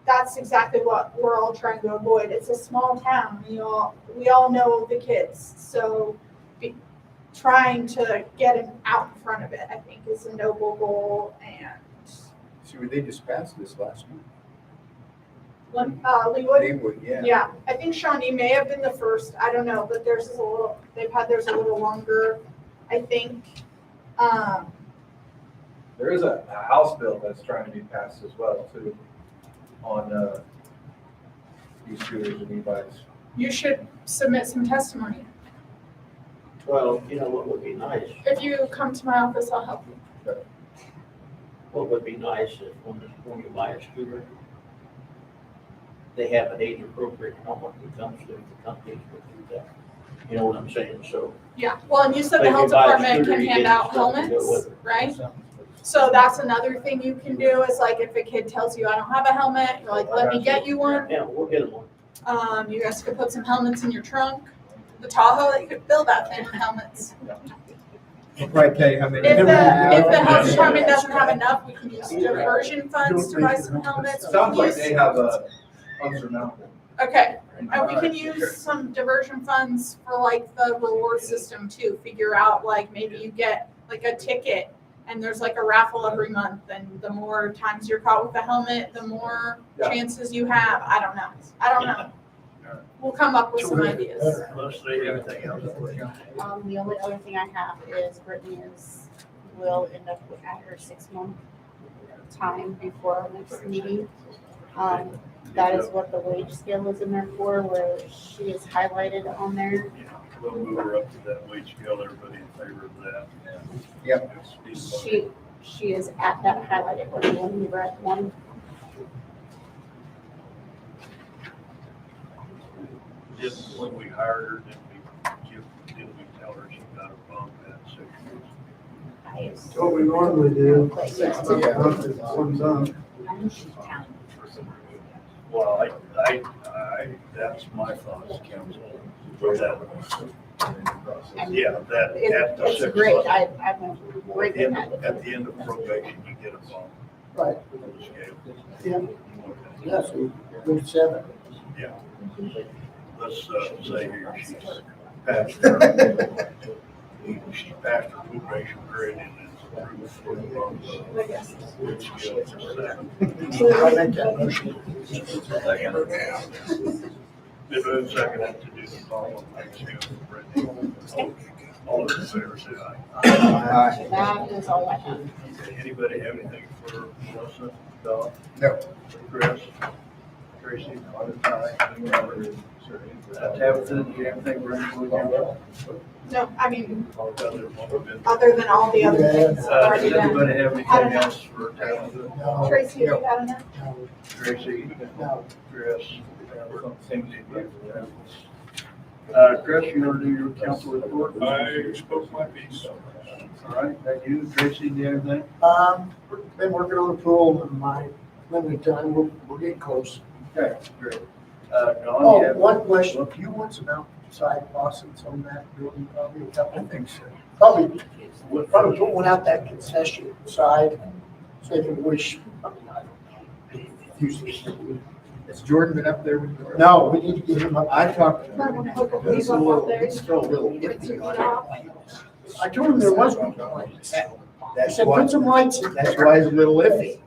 B: that's exactly what we're all trying to avoid. It's a small town. We all know the kids, so trying to get him out in front of it, I think, is a noble goal. And
D: See, they just passed this last month.
B: Leewood,
D: Leewood, yeah.
B: yeah, I think Shawnee may have been the first. I don't know, but theirs is theirs a little longer, I think.
L: There is a House bill that's trying to be passed as well too, on e-scooters and e-bikes.
B: You should submit some testimony.
A: Well, what would be nice,
B: If you come to my office, I'll help you.
A: what would be nice is when you buy a scooter, they have an age-appropriate helmet that comes with the companies would do that. You know what I'm saying? So.
B: Yeah, well, and you said
A: But
B: the
A: if
B: health
A: you buy a
B: department
A: scooter,
B: can
A: you
B: hand
A: get
B: out
A: stuff to go
B: helmets,
A: with it.
B: right? So that's another thing you can do is like if a kid tells you I don't have a helmet, you're like, let me get you one.
A: Yeah, we'll get them one.
B: You guys could put some helmets in your trunk. The Tahoe, you could fill that thing with helmets.
D: I'll probably tell you how many.
B: If the health department doesn't have enough, we can use diversion funds to buy some helmets.
L: Sounds like they have a unsurmountable.
B: Okay, and we can use some diversion funds for like the reward system too. Figure out like maybe you get like a ticket and there's like a raffle every month, and the more times you're caught with a helmet, the more chances you have. I don't know. We'll come up with some ideas.
A: Let's see everything else.
F: The only other thing I have is Brittany will end up at her 6-month time before our next meeting. That is what the wage scale is in there for, where she is highlighted on there.
E: We'll move her up to that wage scale, everybody in favor of that.
D: Yep.
F: She is at that highlighted one. You want to move her at 1?
E: Just when we hired her, did we tell her she got a bump at 6 months?
I: It's what we normally do.
F: But
I: 6
F: yes.
I: months is one time.
K: I know she's Italian.
E: Well, that's my thoughts, council. For that. Yeah, that, at the
F: It's
E: 6
F: great.
E: months.
F: I'm going to
E: At
F: break
E: the
F: that.
E: end of probation, you get a bump.
C: Right.
E: on the scale.
C: Yeah. Yes, we did 7.
E: Yeah. Let's say here she's passed her probation period and is
C: I make that motion.
H: Second.
E: Been moved second to do the following things here. All those in favor say aye.
F: That is all I have.
E: Okay, anybody have anything for Melissa, Don?
D: No.
E: Chris? Tracy? Robert? Tabitha, do you have anything for anyone?
B: No, I mean,
E: Other than-
B: other than all the other things
E: Does
B: already done.
E: anybody have anything else for Tabitha?
C: No,
B: Tracy, you got enough?
C: no,
E: Tracy?
C: no.
E: Chris? Chris, you want to do your council report?
G: I spoke my piece.
E: All right, thank you. Tracy, do you have anything?
C: Been working on the pool in my limited time, we're getting close.
E: Okay, great. Don,
C: Oh,
E: you have?
C: one question, a few months about side faucets on that building, probably a couple of things. Probably put one out that concession side, so they can wish.
D: Has Jordan been up there with you?
C: No, we need to get him up.
D: I talked to
B: Might
D: him.
B: wanna hook up
D: He's
B: these
D: a
B: up
D: little,
B: out there.
D: he's still a little iffy on it.
C: I told him there was one lights. I
D: That's
C: said,
D: why,
C: put some lights in.
D: that's why he's a little iffy.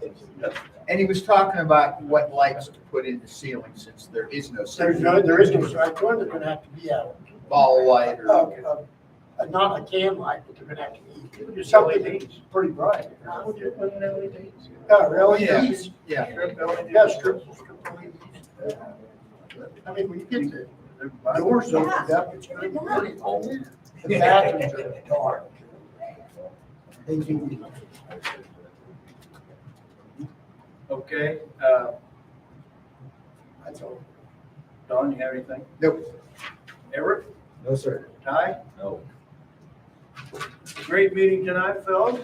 D: And he was talking about what lights to put in the ceiling since there is no
C: There
D: ceiling.
C: is no, so I told him they're gonna have to be out.
D: Ball light or.
C: Not a can light, but they're gonna have to be something that's pretty bright. Oh, really?
D: Yeah.
C: Yeah,
D: Yeah.
C: strip. I mean, when you get the doors opened up, it's gonna be pretty cold. The bathrooms are dark. They do.
E: Okay,
C: That's all.
E: Don, you have anything?
D: Nope.
E: Everett?
J: No, sir.
E: Ty?
H: No.
E: Great meeting tonight, fellas.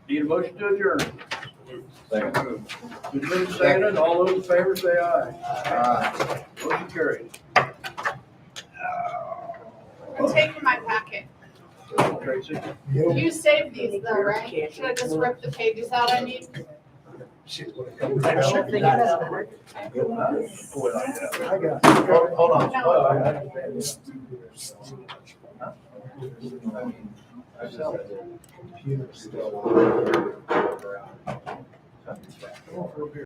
E: Need a motion to adjourn.
H: Second.
E: Been moved, seconded. All those in favor say aye. Motion carried.
B: I'm taking my packet.
E: Tracy?
B: You saved these though, right? Should I just rip the pages out I need?
E: Boy, like that.
C: I got it.
J: Hold on.
C: Computer still.